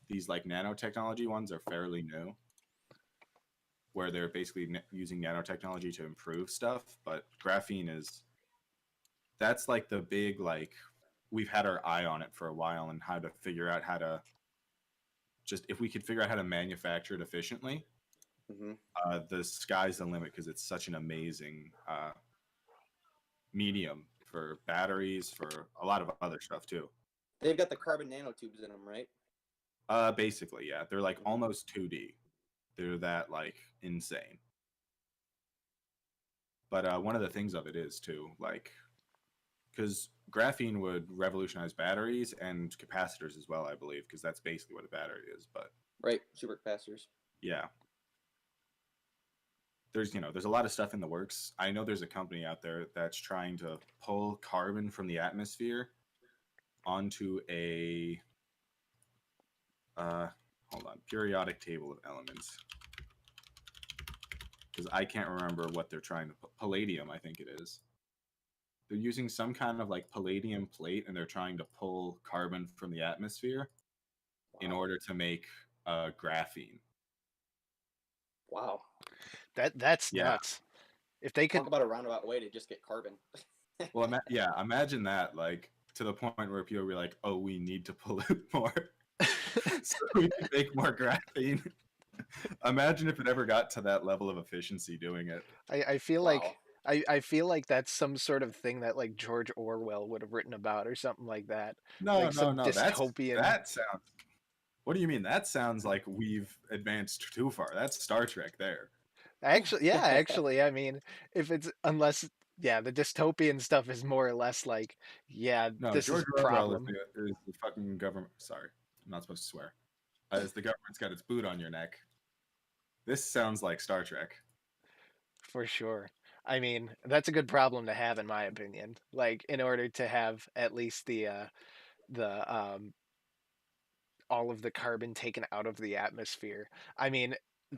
These like nanotechnology ones are fairly new, where they're basically using nanotechnology to improve stuff. But graphene that's like the big like we've had our eye on it for a while and how to figure out how to just if we could figure out how to manufacture it efficiently, Hmm. the sky's the limit because it's such an amazing medium for batteries for a lot of other stuff too. They've got the carbon nanotubes in them, right? Basically, yeah, they're like Hmm. almost 2D. They're that like insane. But one of the things of it is too like because graphene would revolutionize batteries and capacitors as well, I believe, because that's basically what a battery is. But Right. Supercapacitors. yeah, there's a lot of stuff in the works. I know there's a company out there that's trying to pull carbon from the atmosphere onto a hold on, periodic table of elements because I can't remember what they're trying to put. Palladium, I think it is. They're using some kind of like palladium plate and they're trying to pull carbon from the atmosphere in Wow. order to make graphene. Wow. That's Yeah. nuts. If they could, Talk about a roundabout way to just get carbon. Well, imagine that, like, to the point where people be like, oh, we need to pollute more so we can make more graphene. Imagine if it ever got to that level of efficiency doing it. I feel like Wow. I feel like that's some sort of thing that like George Orwell would have written about or something like that. No, Like no, some no. dystopian. That sounds. What do you mean? That sounds like we've advanced too far. That's Star Trek there. Actually, I mean, if it's unless yeah, the dystopian stuff is more or less like, yeah, No, this is George a Orwell problem is the fucking government. Sorry, I'm not supposed to swear. As the government's got its boot on your neck. This sounds like Star Trek. for sure. I mean, that's a good problem to have in my opinion. Like in order to have at least the all of the carbon taken out of the atmosphere. I mean,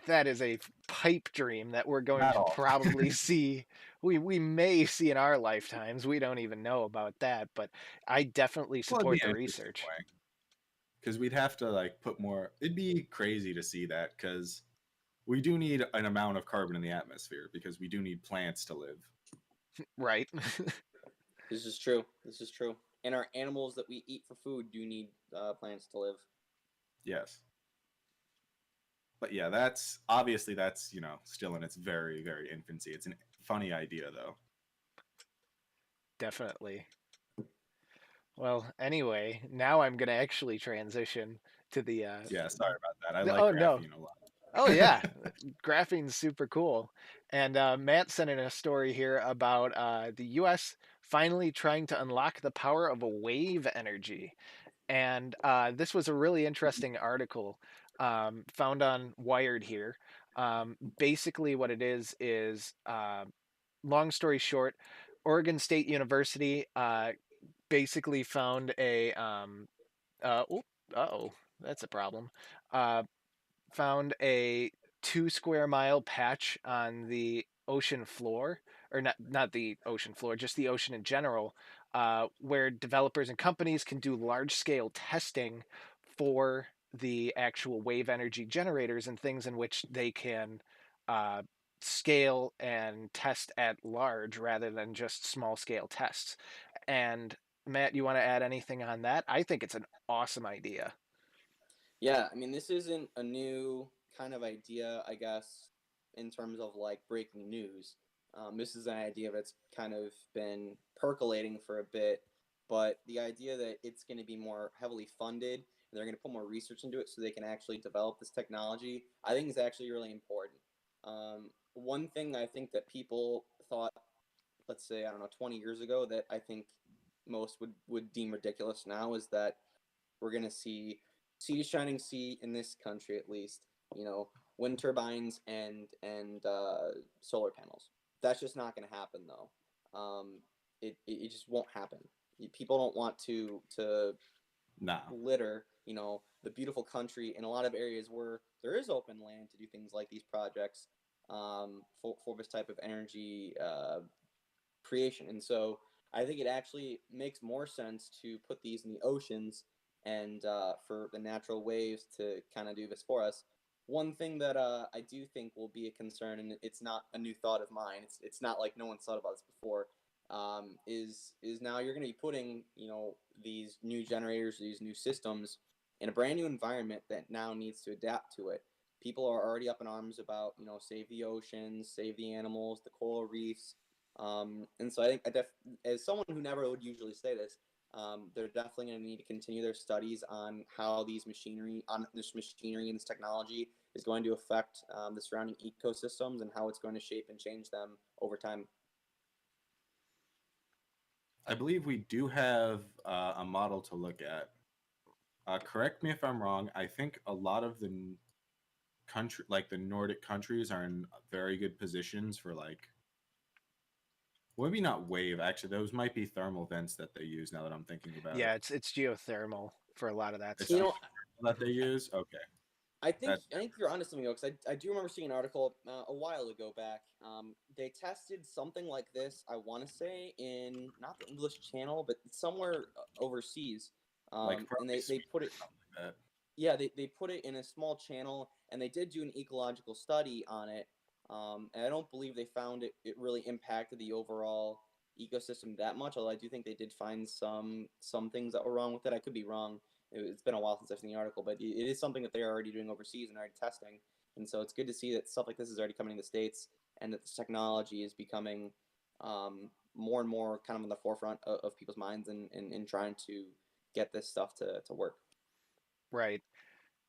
that is a pipe dream that we're going Not to all. probably see. We may see in our lifetimes. We don't even know about that, but I definitely Well, it'd be support the an interesting research. way because we'd have to like put more. It'd be crazy to see that because we do need an amount of carbon in the atmosphere because we do need plants to live. Right. This is true. This is true. And our animals that we eat for food do need plants to live. Yes. But yeah, that's obviously that's still in its very very infancy. It's a funny idea though. Definitely. Well, anyway, now I'm going to actually transition to Yeah, sorry about that. I the like oh no. graphene a lot. Oh yeah, graphene's super cool. And Matt sent in a story here about the U.S. finally trying to unlock the power of a wave energy. And this was a really interesting article found on Wired here. Basically, what it is long story short, Oregon State University basically found a oh, oh, that's a problem. Uh, Found a 2 square mile patch on the ocean floor, or not the ocean floor, just the ocean in general, where developers and companies can do large scale testing for the actual wave energy generators and things in which they can uh, scale and test at large rather than just small scale tests. And Matt, you want to add anything on that? I think it's an awesome idea. Yeah, I mean, this isn't a new kind of idea, I guess, in terms of like breaking news. This is an idea that's kind of been percolating for a bit, but the idea that it's going to be more heavily funded and they're going to put more research into it so they can actually develop this technology, I think is actually really important. One thing I think that people thought, let's say, I don't know, 20 years ago, that I think most would deem ridiculous now is that we're going to see sea to shining sea in this country at least, you know, wind turbines and solar panels. That's just not going to happen though. It just won't happen. People don't want to No. litter, you know, the beautiful country in a lot of areas where there is open land to do things like these projects, for this type of energy creation. And so I think it actually makes more sense to put these in the oceans and for the natural waves to kind of do this for us. One thing that I do think will be a concern, and it's not a new thought of mine. It's not like no one's thought about this before. Is now you're going to be putting, you know, these new generators, these new systems in a brand new environment that now needs to adapt to it. People are already up in arms about, you know, save the oceans, save the animals, the coral reefs, and so I think as someone who never would usually say this, they're definitely going to need to continue their studies on how this machinery and this technology is going to affect the surrounding ecosystems and how it's going to shape and change them over time. I believe we do have a model to look at. Correct me if I'm wrong. I think a lot of the country, like the Nordic countries, are in very good positions for like maybe not wave. Actually, those might be thermal vents that they use. Now that I'm thinking about it, Yeah, it's geothermal for a lot of that it's You stuff. know, geothermal that they use. Okay, I that think you're onto something though, because I do remember seeing an article a while ago back. They tested something like this. I want to say in not the English Channel, but somewhere overseas. like And probably they Sweden put or it, something like that. yeah, they put it in a small channel, and they did do an ecological study on it. And I don't believe they found it really impacted the overall ecosystem that much. Although I do think they did find some things that were wrong with it. I could be wrong. It's been a while since I've seen the article, but it is something that they're already doing overseas and already testing. And so it's good to see that stuff like this is already coming to the states, and that this technology is becoming more and more kind of in the forefront of people's minds and trying to get this stuff to work. Right.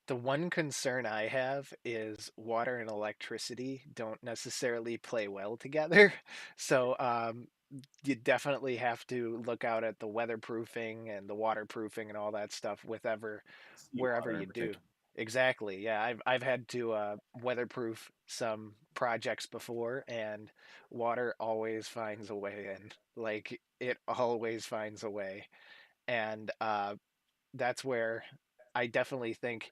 The one concern I have is water and electricity don't necessarily play well together. So you definitely have to look out at the weatherproofing and the waterproofing and all that stuff with wherever Seawater you in do. particular. Exactly. Yeah, I've had to weatherproof some projects before, and water always finds a way in. Like it always finds a way, and that's where I definitely think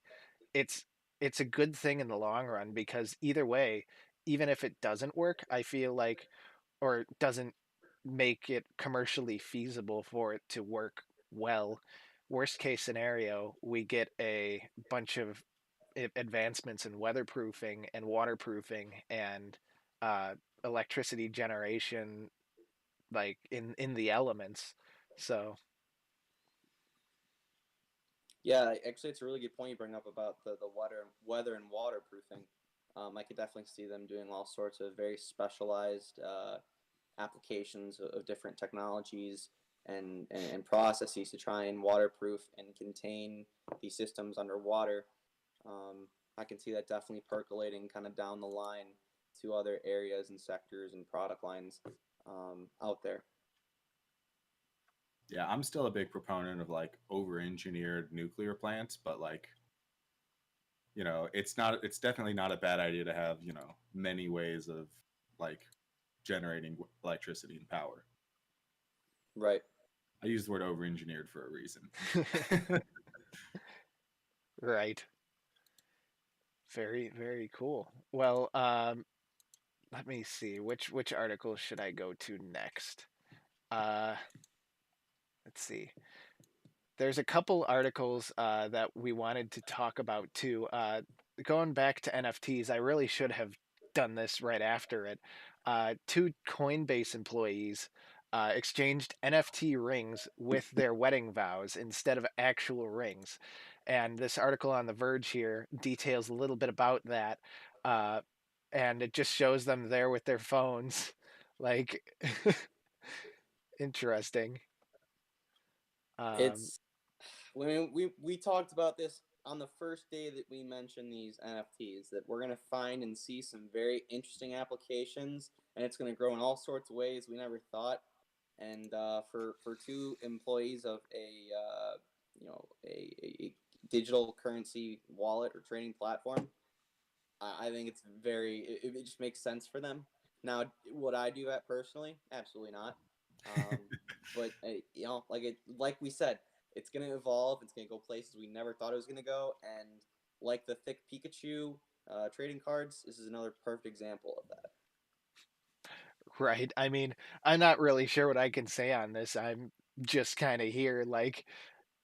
it's it's a good thing in the long run because either way, even if it doesn't work, I feel like or doesn't make it commercially feasible for it to work well. Worst case scenario, we get a bunch of advancements in weatherproofing and waterproofing and uh, electricity generation, like in the elements. So Yeah, actually, it's a really good point you bring up about the weather and waterproofing. I could definitely see them doing all sorts of very specialized applications of different technologies and processes to try and waterproof and contain these systems underwater. Um, I can see that definitely percolating kind of down the line to other areas and sectors and product lines out there. Yeah, I'm still a big proponent of like over-engineered nuclear plants, but like, it's definitely not a bad idea to have, many ways of like generating electricity and power. Right. I use the word over-engineered for a reason. right, very very cool. Well, let me see which article should I go to next. Uh, let's see. There's a couple articles that we wanted to talk about too. Going back to NFTs, I really should have done this right after it. Two Coinbase employees exchanged NFT rings with their wedding vows instead of actual rings. And this article on The Verge here details a little bit about that. Uh, and it just shows them there with their phones. Like, interesting. Um, It's we talked about this on the first day that we mentioned these NFTs that we're gonna find and see some very interesting applications, and it's gonna grow in all sorts of ways we never thought. And for two employees of a digital currency wallet or trading platform, I think it's it just makes sense for them. Now, would I do that personally? Absolutely not. Um, but like we said, it's gonna evolve. It's gonna go places we never thought it was gonna go. And like the Thicc Pikachu trading cards, this is another perfect example of that. Right. I mean, I'm not really sure what I can say on this. I'm just kind of here. Like,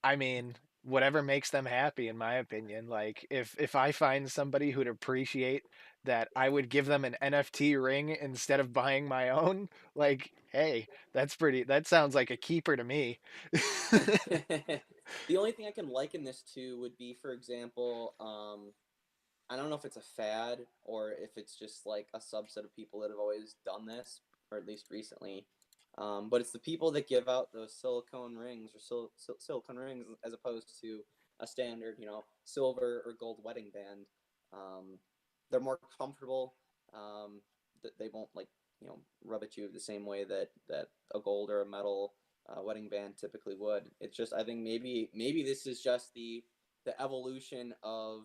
I mean, whatever makes them happy, in my opinion. Like, if I find somebody who'd appreciate that, I would give them an NFT ring instead of buying my own. Like, hey, that's pretty. That sounds like a keeper to me. The only thing I can liken this to would be, for example, I don't know if it's a fad or if it's just like a subset of people that have always done this, or at least recently. But it's the people that give out those silicone rings or silicone rings as opposed to a standard, silver or gold wedding band. Um, they're more comfortable. Um, they won't rub at you the same way that a gold or a metal wedding band typically would. It's just I think maybe this is just the evolution of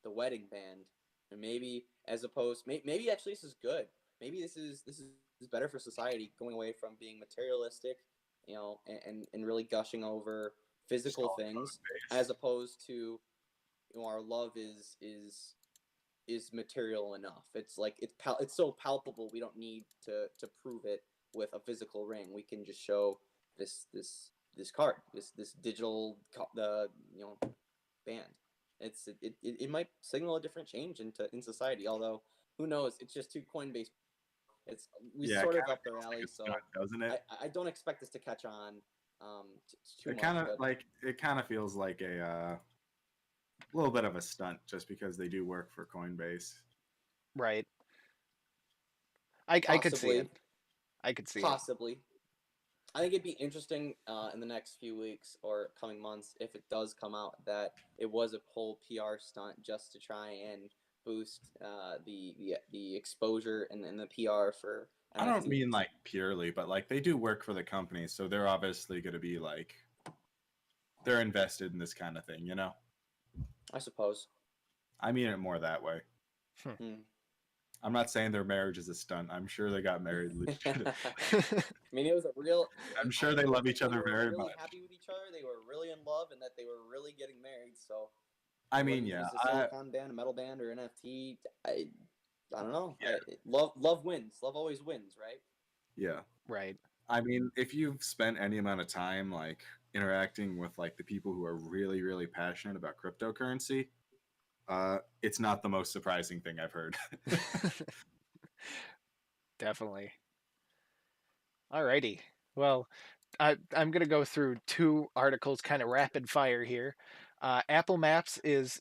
the wedding band, and maybe as opposed maybe actually this is good. Maybe this is better for society, going away from being materialistic, and really gushing over physical Skull things, base. as opposed to our love is material enough. It's like it's so palpable. We don't need to prove it with a physical ring. We can just show this card, this digital the band. It might signal a different change in society. Although who knows? It's just two Coinbase people. It's we Yeah, it sort kind of of up their feels like alley. a stunt, So doesn't it? I don't expect this to catch on too It much. kind of But like it kind of feels like a little bit of a stunt, just because they do work for Coinbase. Right. I could see it. possibly, I could see it. possibly, I think it'd be interesting in the next few weeks or coming months if it does come out that it was a whole PR stunt just to try and boost the exposure and the PR for I don't NFTs. mean like purely, but like they do work for the company, so they're obviously going to be like they're invested in this kind of thing, you know? I suppose. I mean it more that way. Hmm. I'm not saying their marriage is a stunt. I'm sure they got married legit. I mean, it was a real. I'm I sure they think love each they other were very really much. happy with each other. They were really in love, and that they were really getting married. So, I whether mean, you yeah, use a silicon band, a metal band, or NFT, I don't know. yeah, Love wins. Love always wins, right? yeah. Right. I mean, if you've spent any amount of time like interacting with like the people who are really, really passionate about cryptocurrency, it's not the most surprising thing I've heard. Definitely. Alrighty. Well, I'm going to go through two articles kind of rapid fire here. Apple Maps is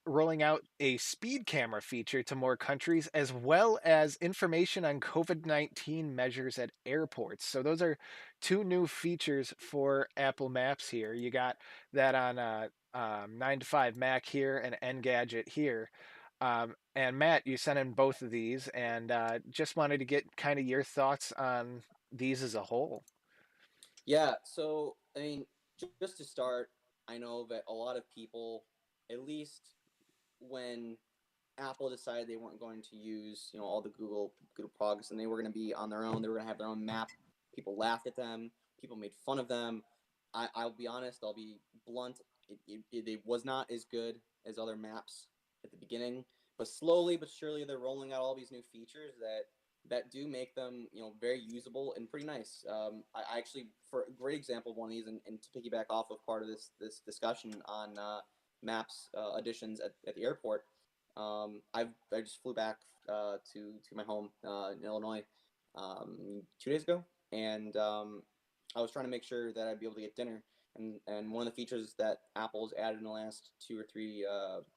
rolling out a speed camera feature to more countries, as well as information on COVID-19 measures at airports. So those are two new features for Apple Maps here. You got that on 9 to 5 Mac here and Engadget here. And Matt, you sent in both of these, and just wanted to get kind of your thoughts on these as a whole. Yeah. So, I mean, just to start, I know that a lot of people, at least when Apple decided they weren't going to use, all the Google products, and they were going to be on their own. They were going to have their own map. People laughed at them. People made fun of them. I'll be honest. I'll be blunt. It was not as good as other maps at the beginning, but slowly but surely they're rolling out all these new features that do make them very usable and pretty nice. I actually, for a great example of one of these, and to piggyback off of part of this discussion on maps additions at the airport. I just flew back to my home in Illinois 2 days ago, and I was trying to make sure that I'd be able to get dinner. And one of the features that Apple's added in the last 2 or 3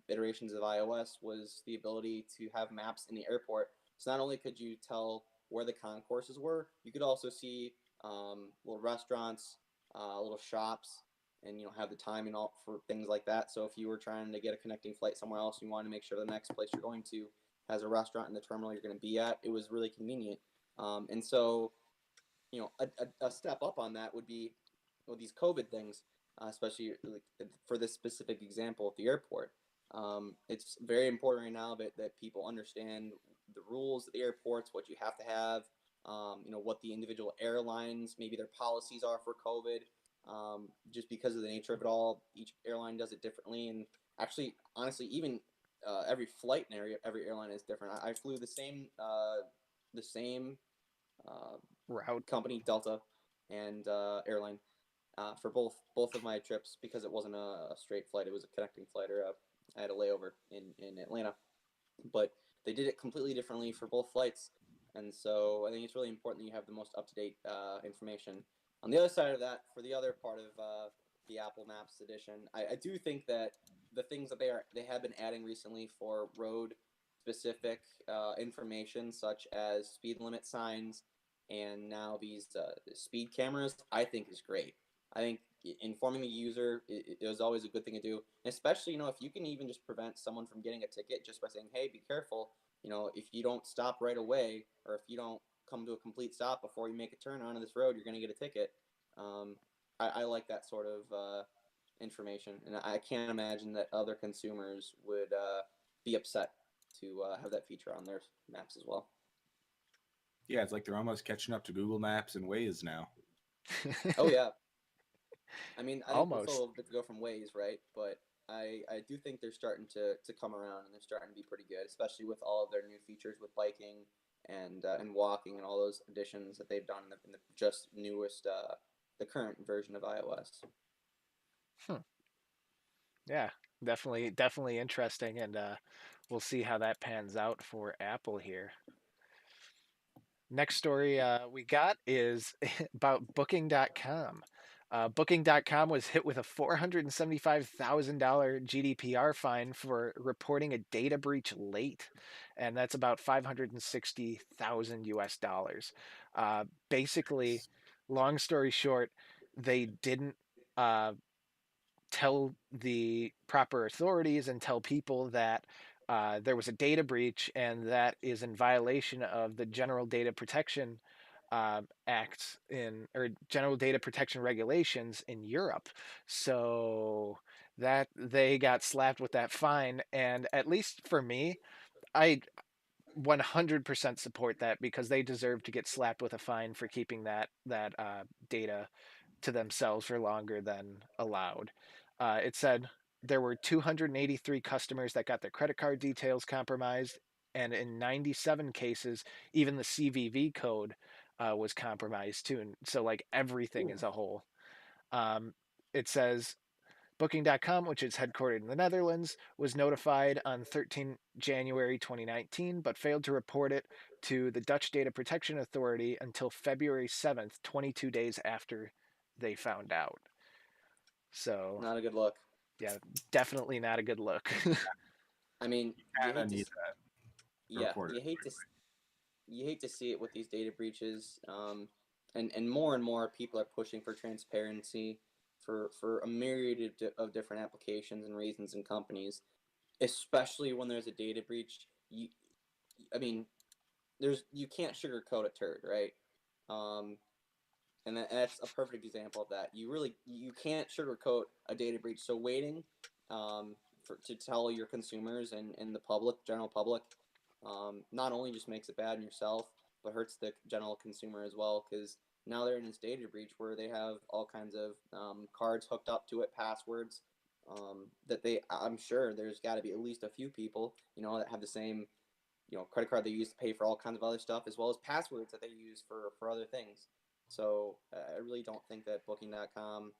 iterations of iOS was the ability to have maps in the airport. So not only could you tell where the concourses were, you could also see little restaurants, little shops, and have the timing all for things like that. So if you were trying to get a connecting flight somewhere else, you wanted to make sure the next place you're going to has a restaurant in the terminal you're going to be at. It was really convenient. And so, a step up on that would be these COVID things, especially like for this specific example at the airport. It's very important right now that people understand the rules at the airports, what you have to have, what the individual airlines, maybe their policies are for COVID. Just because of the nature of it all, each airline does it differently, and actually, honestly, even every flight in every airline is different. I flew the same Route. company, Delta, and airline for both of my trips because it wasn't a straight flight; it was a connecting flight, or I had a layover in Atlanta. But they did it completely differently for both flights, and so I think it's really important that you have the most up to date information. On the other side of that, for the other part of the Apple Maps edition, I do think that the things that they have been adding recently for road specific information, such as speed limit signs and now these speed cameras, I think is great. I think informing the user it was always a good thing to do, and especially if you can even just prevent someone from getting a ticket just by saying, "Hey, be careful." If you don't stop right away, or if you don't come to a complete stop before you make a turn onto this road, you're going to get a ticket. Um, I like that sort of information, and I can't imagine that other consumers would be upset to have that feature on their maps as well. Yeah, it's like they're almost catching up to Google Maps and Waze now. Oh yeah, I mean, I think we're still a Almost. little bit to go from Waze, right? But I do think they're starting to come around, and they're starting to be pretty good, especially with all of their new features with biking and walking and all those additions that they've done in the just newest the current version of iOS. Hmm. Yeah, definitely interesting, and we'll see how that pans out for Apple here. Next story we got is about Booking.com. Booking.com was hit with a $475,000 GDPR fine for reporting a data breach late, and that's about 560,000 US dollars. Basically, long story short, they didn't uh, tell the proper authorities and tell people that there was a data breach, and that is in violation of the General Data Protection Act or General Data Protection regulations in Europe. So that they got slapped with that fine. And at least for me, I 100% support that because they deserve to get slapped with a fine for keeping that data to themselves for longer than allowed. It said there were 283 customers that got their credit card details compromised, and in 97 cases, even the CVV code was compromised too. And so, like everything Ooh. as a whole. Um, it says Booking.com, which is headquartered in the Netherlands, was notified on 13 January 2019, but failed to report it to the Dutch Data Protection Authority until February 7th, 22 days after they found out. So, Not a good look. yeah, definitely not a good look. I mean, you Kind of hate to, need that yeah, reported. you hate to see it with these data breaches. And more people are pushing for transparency for a myriad of different applications and reasons and companies, especially when there's a data breach. I mean, you can't sugarcoat a turd, right? Um, and that's a perfect example of that. You can't sugarcoat a data breach. So waiting, to tell your consumers and the public, general public, not only just makes it bad on yourself, but hurts the general consumer as well, because now they're in this data breach where they have all kinds of cards hooked up to it, passwords, that I'm sure there's got to be at least a few people, that have the same, credit card they use to pay for all kinds of other stuff, as well as passwords that they use for other things. So I really don't think that Booking.com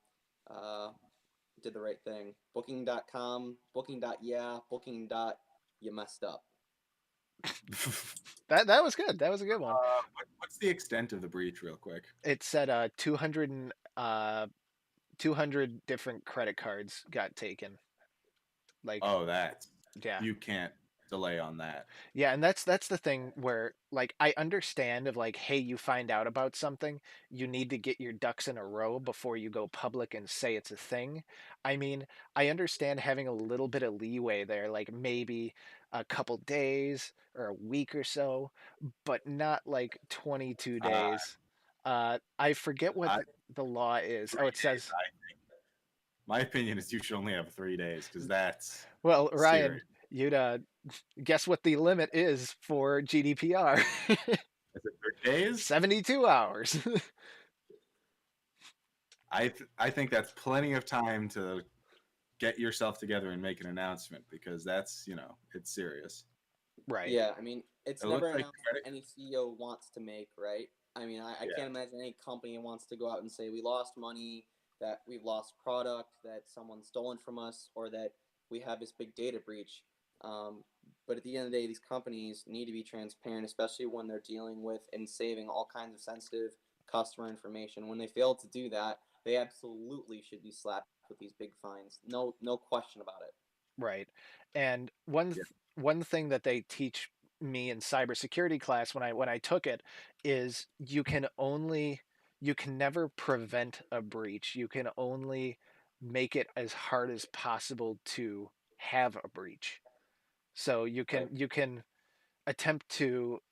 did the right thing. Booking.com, Booking. Booking. You messed up. That was good. That was a good one. What's the extent of the breach, real quick? It said 200 different credit cards got taken. Like, Oh, that yeah. you can't delay on that. Yeah, and that's the thing where like I understand of like, hey, you find out about something, you need to get your ducks in a row before you go public and say it's a thing. I mean, I understand having a little bit of leeway there, like maybe a couple days or a week or so, but not like 22 Uh, days. I forget what I, the law is. Oh, 3 it days. says, My opinion is you should only have 3 days because that's well, Ryan, serious. you'd guess what the limit is for GDPR? Is it 3 days? 72 hours. I think that's plenty of time to get yourself together and make an announcement because that's it's serious. Right. Yeah, I mean, it's It never looks an like announcement credit. any CEO wants to make, right? I mean, I Yeah. can't imagine any company wants to go out and say we lost money, that we've lost product, that someone's stolen from us, or that we have this big data breach. Um, but at the end of the day, these companies need to be transparent, especially when they're dealing with and saving all kinds of sensitive customer information. When they fail to do that, they absolutely should be slapped with these big fines. No question about it. Right. And Yeah. one thing that they teach me in cybersecurity class when I took it is you can never prevent a breach. You can only make it as hard as possible to have a breach. So Right. you can attempt to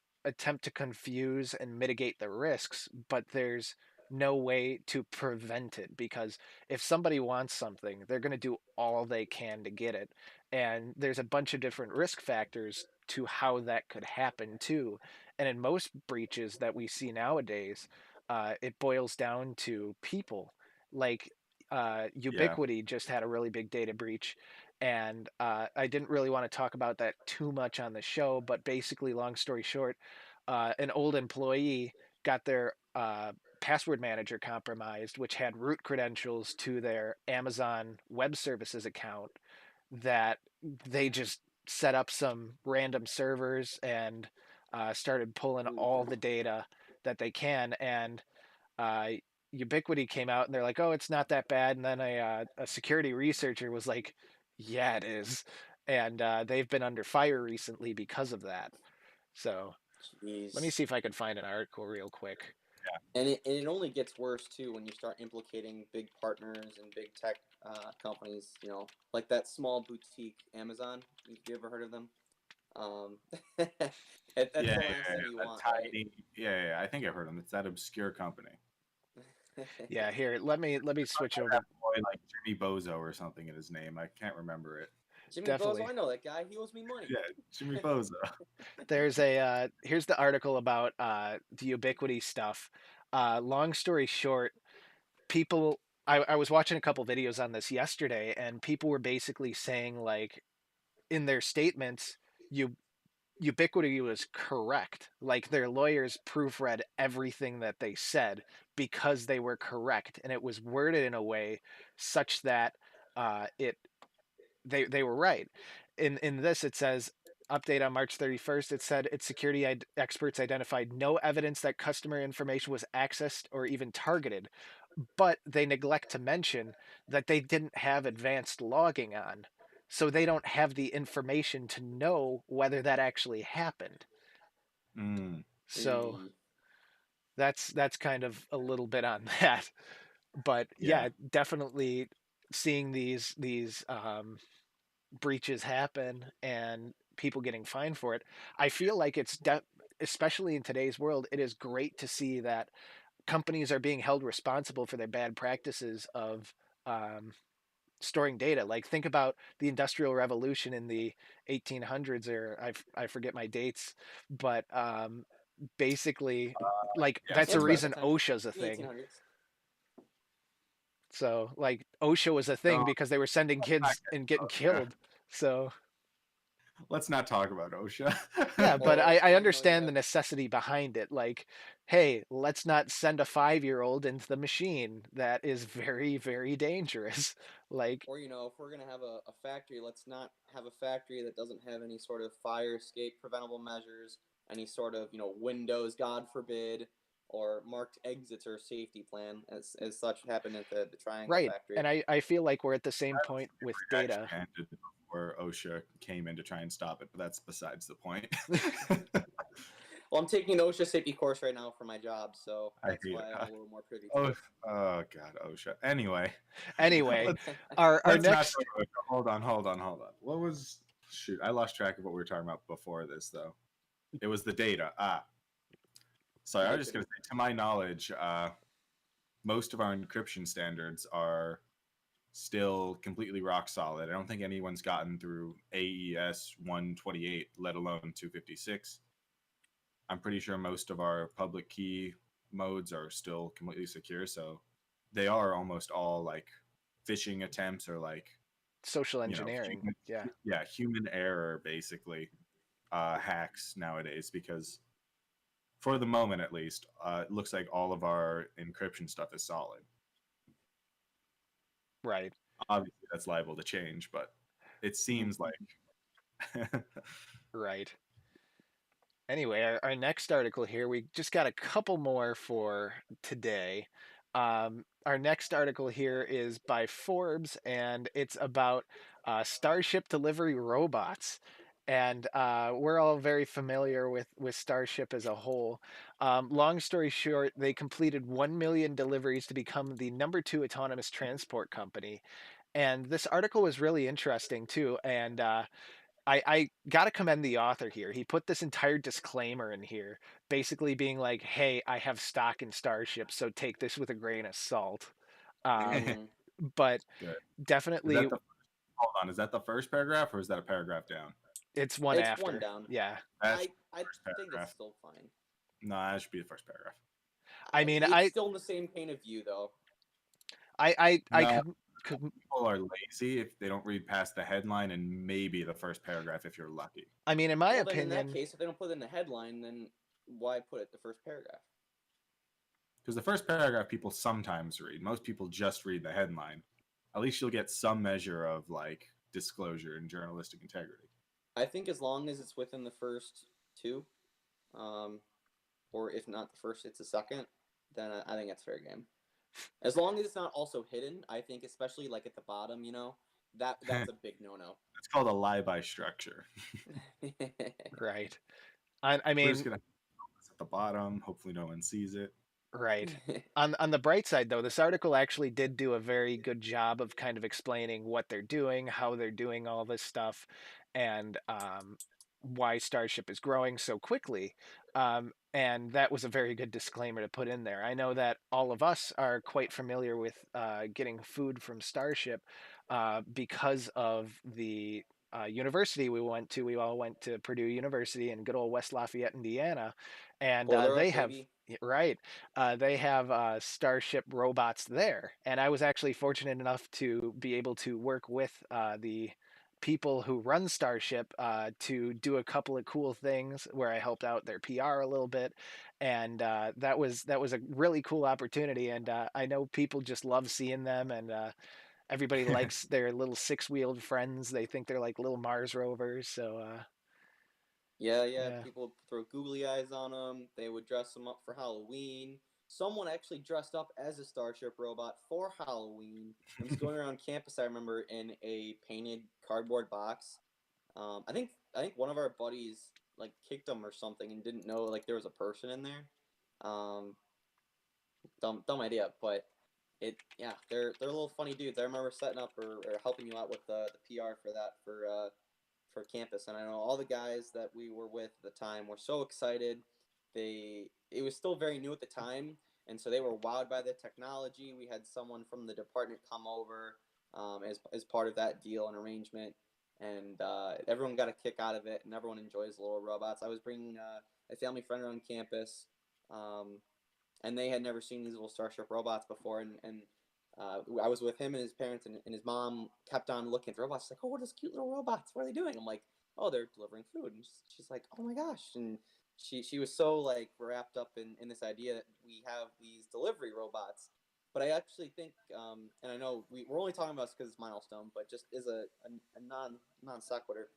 confuse and mitigate the risks, but there's no way to prevent it because if somebody wants something, they're going to do all they can to get it. And there's a bunch of different risk factors to how that could happen too. And in most breaches that we see nowadays, it boils down to people. Like Yeah. Ubiquity just had a really big data breach, and I didn't really want to talk about that too much on the show, but basically, long story short, an old employee got their password manager compromised, which had root credentials to their Amazon Web Services account that they just set up some random servers and started pulling Ooh. all the data that they can. And uh, Ubiquity came out and they're like, "Oh, it's not that bad." And then a security researcher was like, "Yeah, it is," and they've been under fire recently because of that. So let me Jeez. see if I can find an article real quick. And it only gets worse too when you start implicating big partners and big tech companies. Like that small boutique Amazon. Have you ever heard of them? Um, that's Yeah, the yeah, last yeah, thing you that want, right? tiny. Yeah, yeah, I think I've heard of them. It's that obscure company. Yeah, here, let me switch over. Boy, like Jimmy Bozo or something in his name. I can't remember it. Jimmy Bozo, Definitely. I know that guy. He owes me money. Yeah, Jimmy Bozo. There's a here's the article about the Ubiquity stuff. Long story short, people I was watching a couple videos on this yesterday, and people were basically saying, like, in their statements, you Ubiquity was correct. Like, their lawyers proofread everything that they said because they were correct, and it was worded in a way such that it they were right. In this, it says, update on March 31st. It said its security experts identified no evidence that customer information was accessed or even targeted, but they neglect to mention that they didn't have advanced logging on, so they don't have the information to know whether that actually happened. Mm, So Eh, that's kind of a little bit on that. But yeah. yeah, definitely seeing these breaches happen and people getting fined for it, I feel like especially in today's world, it is great to see that companies are being held responsible for their bad practices of um, storing data. Like, think about the Industrial Revolution in the 1800s, or I forget my dates, but basically, like, Yeah, that's the it's right something. at the reason time. OSHA's a The thing. 1800s. So, like, OSHA was a thing No, because they were sending not kids and getting getting OSHA. killed. So Let's not talk about OSHA. yeah, but Or I you know, you understand the have necessity behind it. Like, hey, let's not send a 5-year-old into the machine. That is very, very dangerous. Like, or if we're gonna have a factory, let's not have a factory that doesn't have any sort of fire escape preventable measures, any sort of windows, God forbid, or marked exits or safety plan, as such happened at the Triangle right. factory. And I feel like we're at the same That point with data. actually ended before OSHA came in to try and stop it, but that's besides the point. Well, I'm taking an OSHA safety course right now for my job, so I that's hate why I'm a it. little more privy to Oh, it. oh God, OSHA. Anyway, Anyway, let's our let's not next, talk about OSHA. Hold on. What was shoot? I lost track of what we were talking about before this, though. It was the data. Sorry, I My was just gonna goodness. say, to my knowledge, most of our encryption standards are still completely rock solid. I don't think anyone's gotten through AES 128, let alone 256. I'm pretty sure most of our public key modes are still completely secure. So they are almost all like phishing attempts or like, social engineering. Yeah. human error basically, hacks nowadays because for the moment at least, it looks like all of our encryption stuff is solid. Right. Obviously, that's liable to change, but it seems like. Right. Anyway, our next article here, we just got a couple more for today. Our next article here is by Forbes, and it's about Starship delivery robots. And we're all very familiar with Starship as a whole. Long story short, they completed 1 million deliveries to become the number two autonomous transport company. And this article was really interesting too. And I got to commend the author here. He put this entire disclaimer in here, basically being like, "Hey, I have stock in Starship, so take this with a grain of salt." Um, Mm, but Good. Is definitely, that the hold on? Is that the first paragraph or is that a paragraph down? it's one it's one after. down. Yeah, That's I the first think it's paragraph. still fine. No, that should be the first paragraph. I mean, It's still in the same pane of view, though. I No, could people are lazy if they don't read past the headline and maybe the first paragraph if you're lucky. I mean, in my Well, then in that opinion, case, if they don't put it in the headline, then why put it the first paragraph? Because the first paragraph people sometimes read. Most people just read the headline. At least you'll get some measure of like disclosure and journalistic integrity. I think as long as it's within the first two, um, or if not the first, it's the second, then I think that's fair game. As long as it's not also hidden, I think, especially like at the bottom, that's a big no-no. It's called a lie-by structure. right. I We're just mean, gonna put this at the bottom. Hopefully, no one sees it. right. On the bright side, though, this article actually did do a very good job of kind of explaining what they're doing, how they're doing all this stuff, and why Starship is growing so quickly. And that was a very good disclaimer to put in there. I know that all of us are quite familiar with getting food from Starship because of the university we went to. We all went to Purdue University in good old West Lafayette, Indiana, and Spoiler they alert, have baby. right. They have Starship robots there, and I was actually fortunate enough to be able to work with the people who run Starship to do a couple of cool things where I helped out their PR a little bit, and that was a really cool opportunity. And I know people just love seeing them, and everybody likes their little six-wheeled friends. They think they're like little Mars rovers. So Yeah, yeah. yeah. People would throw googly eyes on them. They would dress them up for Halloween. Someone actually dressed up as a Starship robot for Halloween and was going around campus. I remember in a painted cardboard box. I think one of our buddies like kicked him or something and didn't know like there was a person in there. Um, dumb idea, but yeah, they're little funny dudes. I remember setting up or helping you out with the PR for that for campus, and I know all the guys that we were with at the time were so excited. It was still very new at the time, and so they were wowed by the technology. We had someone from the department come over as part of that deal and arrangement, and everyone got a kick out of it, and everyone enjoys little robots. I was bringing a family friend around campus. Um, and they had never seen these little Starship robots before. And I was with him and his parents, and his mom kept on looking at the robots. She's like, "Oh, what are those cute little robots? What are they doing?" I'm like, "Oh, they're delivering food." And she's like, "Oh my gosh!" And she was so like wrapped up in this idea that we have these delivery robots. But I actually think, and I know we're only talking about this because it's milestone, but just as a non sequitur,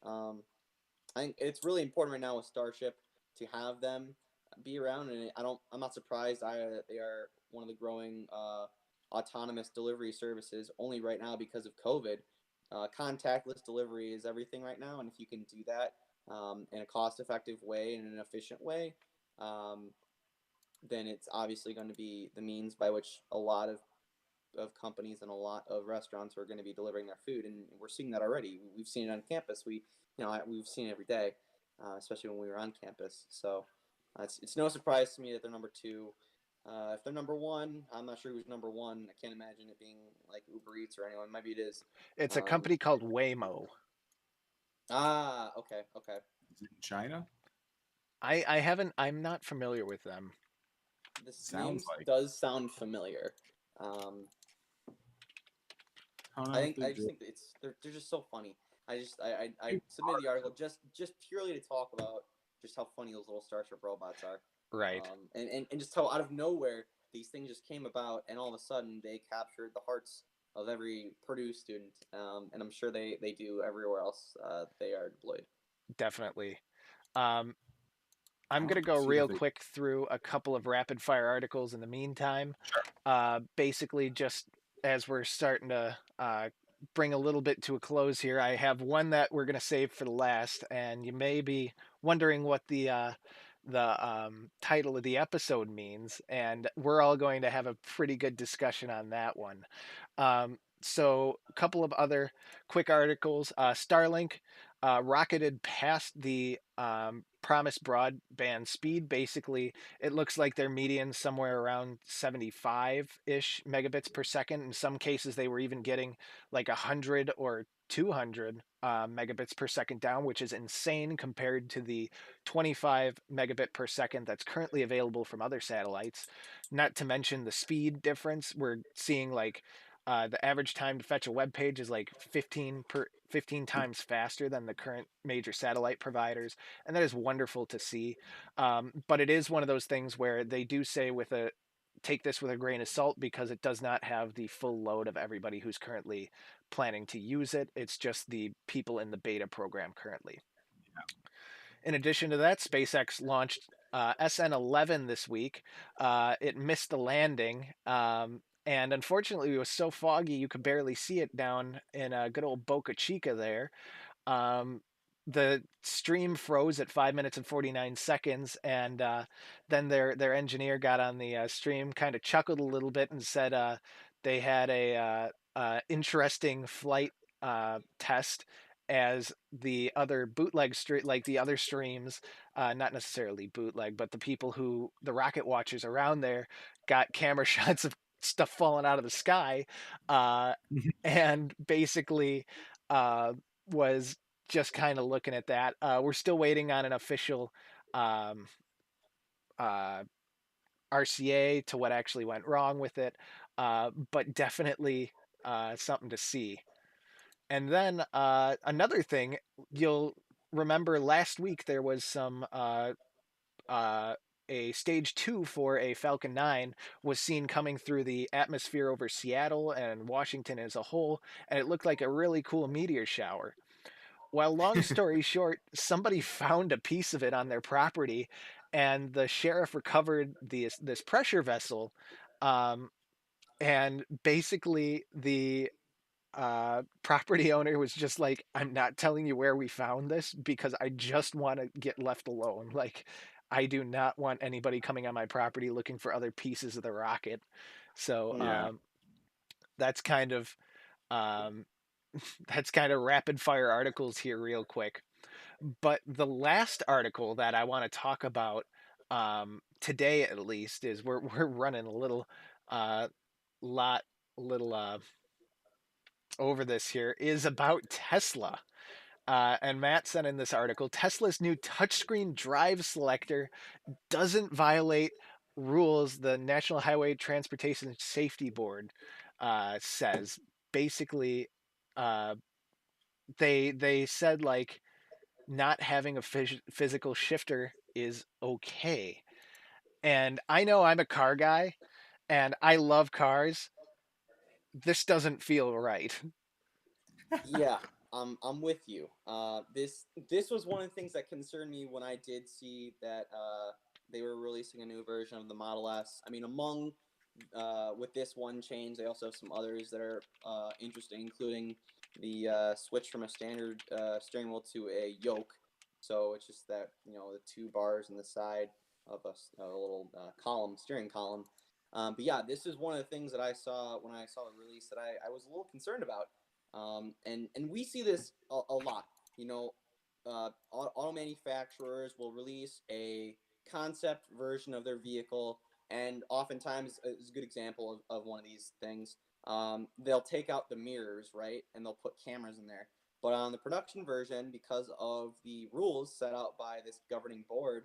um, I think it's really important right now with Starship to have them be around, and I'm not surprised either that they are one of the growing autonomous delivery services only right now because of COVID. Contactless delivery is everything right now, and if you can do that in a cost-effective way and an efficient way, um, then it's obviously going to be the means by which a lot of companies and a lot of restaurants are going to be delivering their food, and we're seeing that already. We've seen it on campus. We've seen it every day, especially when we were on campus. So it's no surprise to me that they're number two. If they're number one, I'm not sure who's number one. I can't imagine it being like Uber Eats or anyone. Maybe it is. It's a Um, company called Waymo. okay, okay. Is it in China? I haven't. I'm not familiar with them. This name Sounds like. does sound familiar. Um, I don't I know if think they I just do. think they're just so funny. I submitted the article just purely to talk about just how funny those little Starship robots are, Right. and just how out of nowhere these things just came about, and all of a sudden they captured the hearts of every Purdue student, and I'm sure they do everywhere else they are deployed. Definitely. Um, I'm I'll going to go see if real they. quick through a couple of rapid fire articles in the meantime. Sure. Basically, just as we're starting to bring a little bit to a close here, I have one that we're going to save for the last, and you may be wondering what the title of the episode means, and we're all going to have a pretty good discussion on that one. So, a couple of other quick articles. Starlink rocketed past the promised broadband speed. Basically, it looks like their median somewhere around 75-ish megabits per second. In some cases, they were even getting like 100 or 200 megabits per second down, which is insane compared to the 25 megabit per second that's currently available from other satellites. Not to mention the speed difference. We're seeing like the average time to fetch a web page is like 15 times faster than the current major satellite providers, and that is wonderful to see. But it is one of those things where they do say with a take this with a grain of salt because it does not have the full load of everybody who's currently planning to use it. It's just the people in the beta program currently. In addition to that, SpaceX launched SN11 this week. It missed the landing, and unfortunately, it was so foggy you could barely see it down in good old Boca Chica there. Um, the stream froze at 5 minutes and 49 seconds, and then their engineer got on the stream, kind of chuckled a little bit, and said they had a interesting flight test, as the other bootleg like the other streams, not necessarily bootleg, but the people who the rocket watchers around there got camera shots of stuff falling out of the sky, uh, and basically uh, was just kind of looking at that. We're still waiting on an official um, uh, RCA to what actually went wrong with it, but definitely something to see. And then another thing, you'll remember last week there was some uh, a stage 2 for a Falcon 9 was seen coming through the atmosphere over Seattle and Washington as a whole, and it looked like a really cool meteor shower. Well, long story short, somebody found a piece of it on their property, and the sheriff recovered this pressure vessel, um, and basically the property owner was just like, "I'm not telling you where we found this because I just want to get left alone. Like, I do not want anybody coming on my property looking for other pieces of the rocket." So Hmm. Yeah. that's kind of um, that's kind of rapid fire articles here, real quick. But the last article that I want to talk about today, at least, is we're running a little uh, lot little over this here, is about Tesla. And Matt said in this article, Tesla's new touchscreen drive selector doesn't violate rules the National Highway Transportation Safety Board says. Basically, uh, they said like not having a physical shifter is okay. And I know I'm a car guy, and I love cars. This doesn't feel right. Yeah, I'm with you. This was one of the things that concerned me when I did see that they were releasing a new version of the Model S. I mean, among with this one change, they also have some others that are interesting, including the switch from a standard steering wheel to a yoke. So it's just that the two bars on the side of a little column, steering column. But yeah, this is one of the things that I saw when I saw the release that I was a little concerned about. And we see this a lot. Auto manufacturers will release a concept version of their vehicle, and oftentimes is a good example of one of these things. They'll take out the mirrors, right, and they'll put cameras in there. But on the production version, because of the rules set out by this governing board,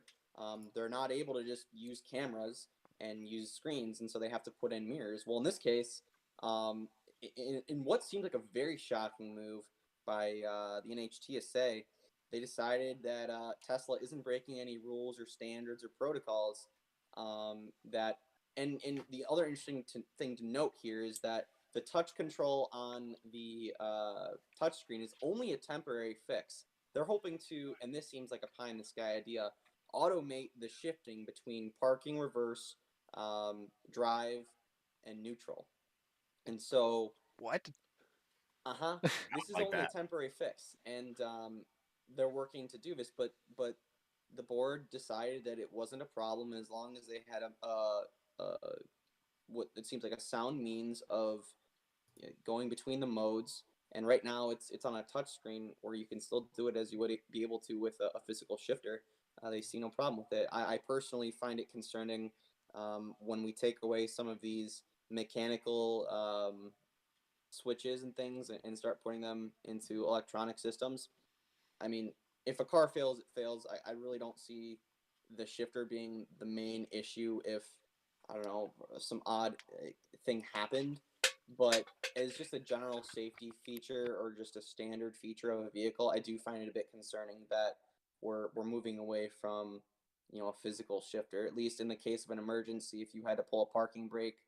they're not able to just use cameras and use screens, and so they have to put in mirrors. Well, in this case, um, in what seemed like a very shocking move by the NHTSA, they decided that Tesla isn't breaking any rules or standards or protocols. That and the other interesting thing to note here is that the touch control on the touchscreen is only a temporary fix. They're hoping to, and this seems like a pie in the sky idea, automate the shifting between parking, reverse, drive, and neutral. And so, What? this is Like only a that. temporary fix, and they're working to do this. But the board decided that it wasn't a problem as long as they had a what it seems like a sound means of going between the modes. And right now, it's on a touch screen where you can still do it as you would be able to with a physical shifter. They see no problem with it. I personally find it concerning when we take away some of these mechanical switches and things and start putting them into electronic systems. I mean, if a car fails, it fails. I really don't see the shifter being the main issue if, I don't know, some odd thing happened. But as just a general safety feature or just a standard feature of a vehicle, I do find it a bit concerning that we're moving away from a physical shifter. At least in the case of an emergency, if you had to pull a parking brake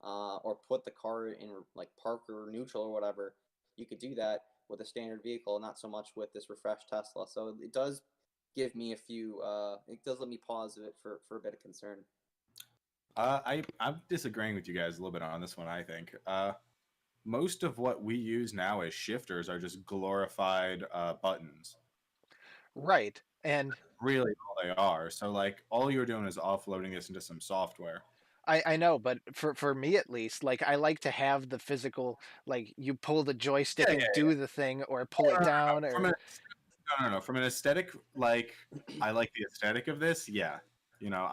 or put the car in like park or neutral or whatever, you could do that with a standard vehicle, not so much with this refreshed Tesla. So it does give me a few. It does let me pause it for a bit of concern. I'm disagreeing with you guys a little bit on this one. I think most of what we use now as shifters are just glorified buttons. Right. And Really, all they are. So like, all you're doing is offloading this into some software. I know, but for me at least, like I like to have the physical, like you pull the joystick Yeah, and yeah, do the thing, or pull it no, no, no. down, From or an no, no, no. From an aesthetic, like I like the aesthetic of this. Yeah, you know,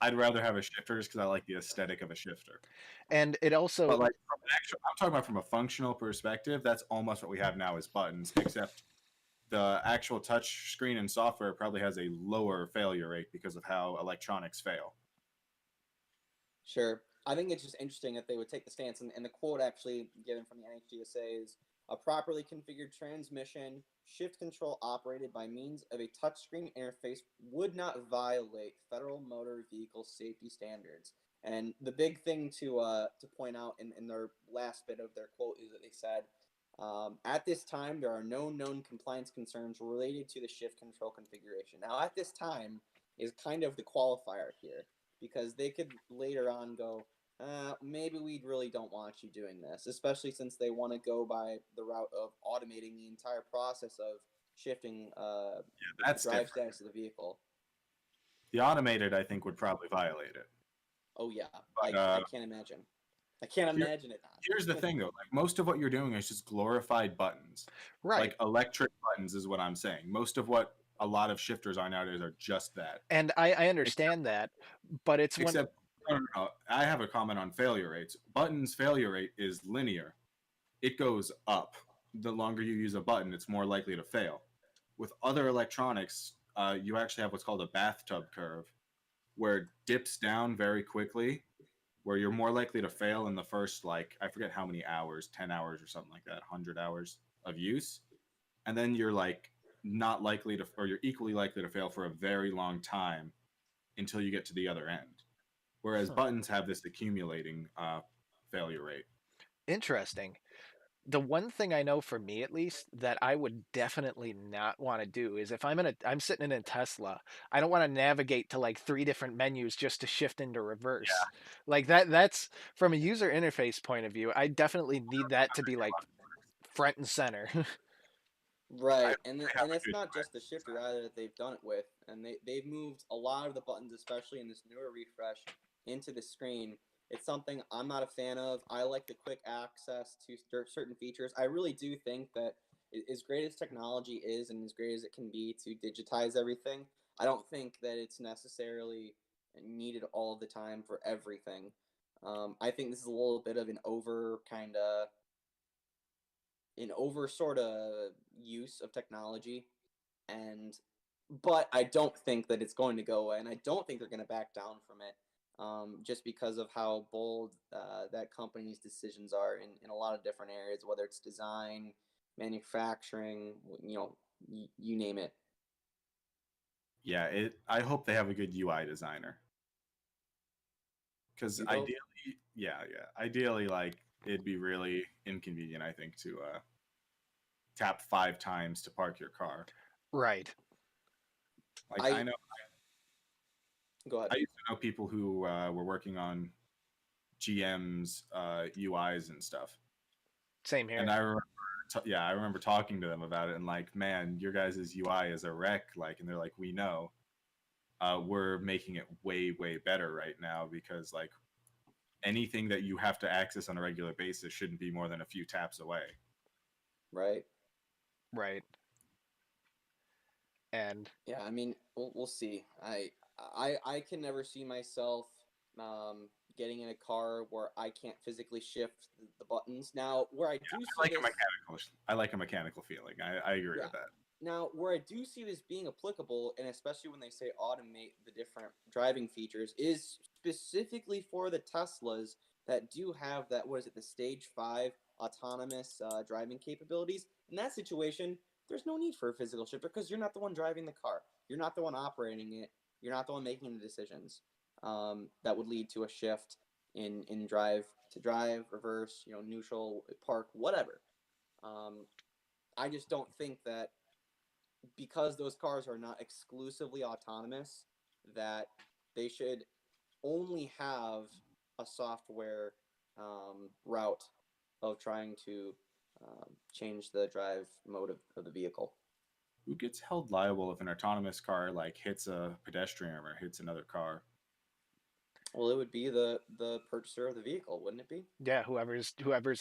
I'd rather have a shifter just because I like the aesthetic of a shifter. and it also But like from an actual, I'm talking about from a functional perspective. That's almost what we have now is buttons, except the actual touch screen and software probably has a lower failure rate because of how electronics fail. Sure. I think it's just interesting that they would take the stance, and the quote actually given from the NHTSA is a properly configured transmission shift control operated by means of a touchscreen interface would not violate federal motor vehicle safety standards. And the big thing to point out in their last bit of their quote is that they said, at this time, there are no known compliance concerns related to the shift control configuration. Now, at this time is kind of the qualifier here because they could later on go, maybe we really don't want you doing this, especially since they want to go by the route of automating the entire process of shifting the That's drive different. status of the vehicle. The automated, I think, would probably violate it. Oh yeah, But I can't imagine. I can't imagine it not. here's the thing, though. Like most of what you're doing is just glorified buttons. right. Like electric buttons is what I'm saying. Most of what a lot of shifters are nowadays are just that. And I Except, understand that, but it's when except no, no, no. I have a comment on failure rates. Buttons failure rate is linear. It goes up. The longer you use a button, it's more likely to fail. With other electronics, you actually have what's called a bathtub curve, where it dips down very quickly, where you're more likely to fail in the first, like, I forget how many hours, 10 hours or something like that, 100 hours of use. And then you're like not likely to, or you're equally likely to fail for a very long time until you get to the other end. Whereas Hmm, buttons have this accumulating failure rate. interesting. The one thing I know for me at least that I would definitely not want to do is if I'm sitting in a Tesla, I don't want to navigate to like three different menus just to shift into reverse. Like that's from a user interface point of view, I definitely need that to be like front and center. I Right, hope they have and a it's good not UI just the shifter design. either that they've done it with, and they've moved a lot of the buttons, especially in this newer refresh, into the screen. It's something I'm not a fan of. I like the quick access to certain features. I really do think that as great as technology is and as great as it can be to digitize everything, I don't think that it's necessarily needed all the time for everything. I think this is a little bit of an over sort of use of technology, and but I don't think that it's going to go away, and I don't think they're going to back down from it, just because of how bold that company's decisions are in a lot of different areas, whether it's design, manufacturing, you name it. Yeah, I hope they have a good UI designer. Because You'd hope. ideally, yeah, ideally, like it'd be really inconvenient, I think, to tap 5 times to park your car. Right. Like I Go ahead. I used to know people who were working on GM's UIs and stuff, Same and here. I remember, I remember talking to them about it, and like, man, your guys' UI is a wreck. Like, and they're like, we know, we're making it way, way better right now because like anything that you have to access on a regular basis shouldn't be more than a few taps away. Right. Right. And Yeah, I mean, we'll see. I can never see myself getting in a car where I can't physically shift the buttons. Now, where I do I see like a this, mechanical. I like a mechanical feeling. I agree yeah. with that. Now, where I do see this being applicable, and especially when they say automate the different driving features, is specifically for the Teslas that do have that, what is it, the stage 5 autonomous driving capabilities. In that situation, there's no need for a physical shifter because you're not the one driving the car. You're not the one operating it. You're not the one making the decisions that would lead to a shift in drive to drive, reverse, neutral, park, whatever. Um, I just don't think that because those cars are not exclusively autonomous, that they should only have a software route of trying to change the drive mode of the vehicle. Who gets held liable if an autonomous car like hits a pedestrian or hits another car? Well, it would be the purchaser of the vehicle, wouldn't it be? Yeah, whoever's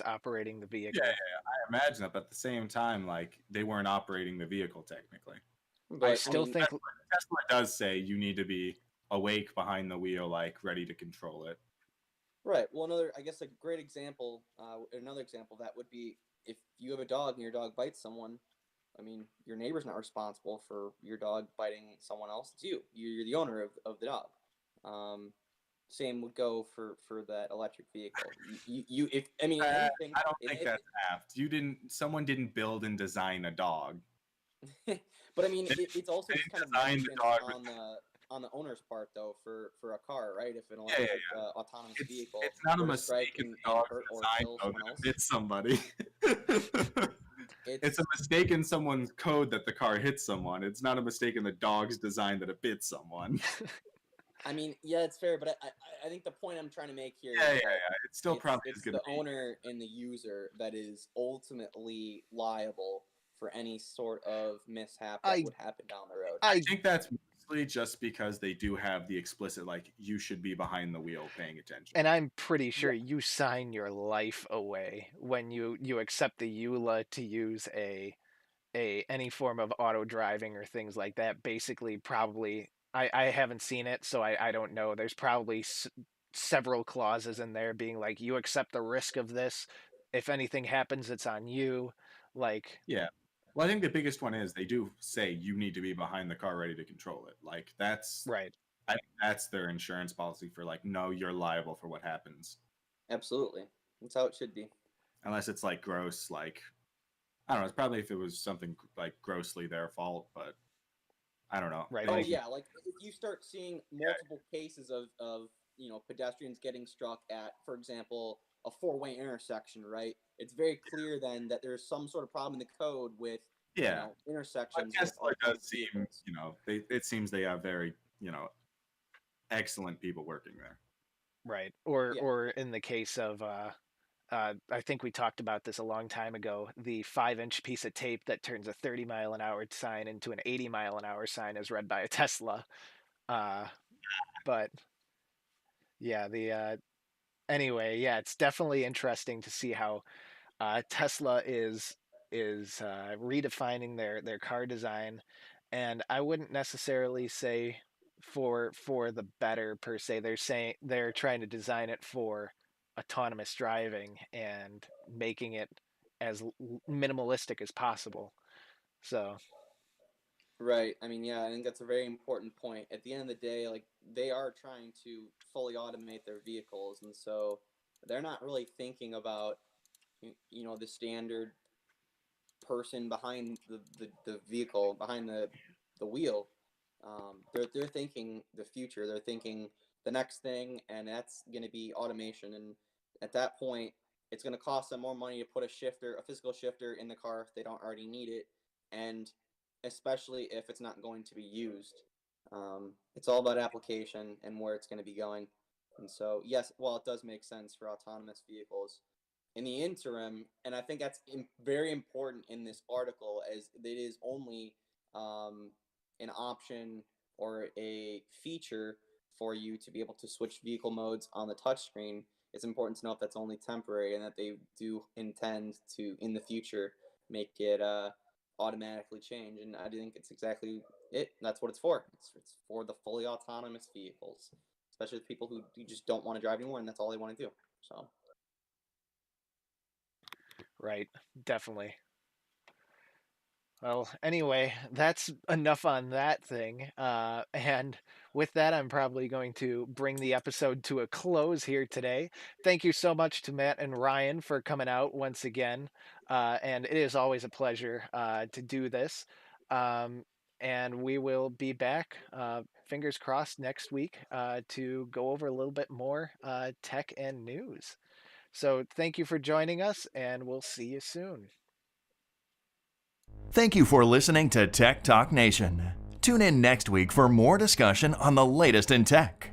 operating the Yeah, vehicle. I imagine that, but at the same time, like they weren't operating the vehicle technically. I But I still mean, think Tesla does say you need to be awake behind the wheel, like ready to control it. right. Well, I guess a great example, another example of that would be if you have a dog and your dog bites someone. I mean, your neighbor's not responsible for your dog biting someone else. It's you. You're the owner of the dog. Um, Same would go for that electric vehicle. If I mean anything, I don't think that's apt. Someone didn't build and design a dog. but I mean, it's also They just kind didn't of design the negligence dog. on the owner's part, though, for a car, right? If an electric autonomous vehicle It's not a were to strike mistake in and the dog's hurt or design kill though someone that else, it hits somebody. It's a mistake in someone's code that the car hits someone. It's not a mistake in the dog's design that it bits someone. I mean, yeah, it's fair, but I think the point I'm trying to make here is Yeah. that It still probably is it's going to the be. owner and the user that is ultimately liable for any sort of mishap that would happen down the road. I think that's mostly just because they do have the explicit, like, you should be behind the wheel paying attention. And I'm pretty sure you sign your life away when you accept the EULA to use any form of auto driving or things like that. Basically, probably I haven't seen it, so I don't know. There's probably several clauses in there being like, you accept the risk of this. If anything happens, it's on you. Like, yeah. Well, I think the biggest one is they do say you need to be behind the car ready to control it. Like that's right. I think that's their insurance policy for like, no, you're liable for what happens. Absolutely, that's how it should be. Unless it's like gross, like I don't know. It's probably if it was something like grossly their fault, but I don't know. Right. Oh Like, yeah, like if you start seeing multiple cases of pedestrians getting struck at, for example, a four-way intersection, right? It's very clear then that there's some sort of problem in the code with intersections. I guess with it does seem, vehicles. it seems they have very, excellent people working there. right. Or in the case of I think we talked about this a long time ago. The 5-inch piece of tape that turns a 30-mile-an-hour sign into an 80-mile-an-hour sign is read by a Tesla. But yeah, anyway, yeah, it's definitely interesting to see how Tesla is redefining their car design, and I wouldn't necessarily say for the better per se. They're saying they're trying to design it for autonomous driving and making it as minimalistic as possible. So Right. I mean, yeah, I think that's a very important point. At the end of the day, like they are trying to fully automate their vehicles, and so they're not really thinking about the standard person behind the vehicle, behind the wheel. They're thinking the future. They're thinking the next thing, and that's going to be automation. And at that point, it's going to cost them more money to put a physical shifter in the car if they don't already need it, and especially if it's not going to be used. It's all about application and where it's going to be going. And so, yes, while it does make sense for autonomous vehicles, in the interim, and I think that's very important in this article, as it is only an option or a feature for you to be able to switch vehicle modes on the touchscreen. It's important to note that's only temporary and that they do intend to, in the future, make it automatically change. And I think it's exactly it. That's what it's for. It's for the fully autonomous vehicles, especially the people who just don't want to drive anymore and that's all they want to do. So. right, definitely. Well, anyway, that's enough on that thing. And with that, I'm probably going to bring the episode to a close here today. Thank you so much to Matt and Ryan for coming out once again. And it is always a pleasure to do this. And we will be back, fingers crossed, next week to go over a little bit more tech and news. So thank you for joining us, and we'll see you soon. Thank you for listening to Tech Talk Nation. Tune in next week for more discussion on the latest in tech.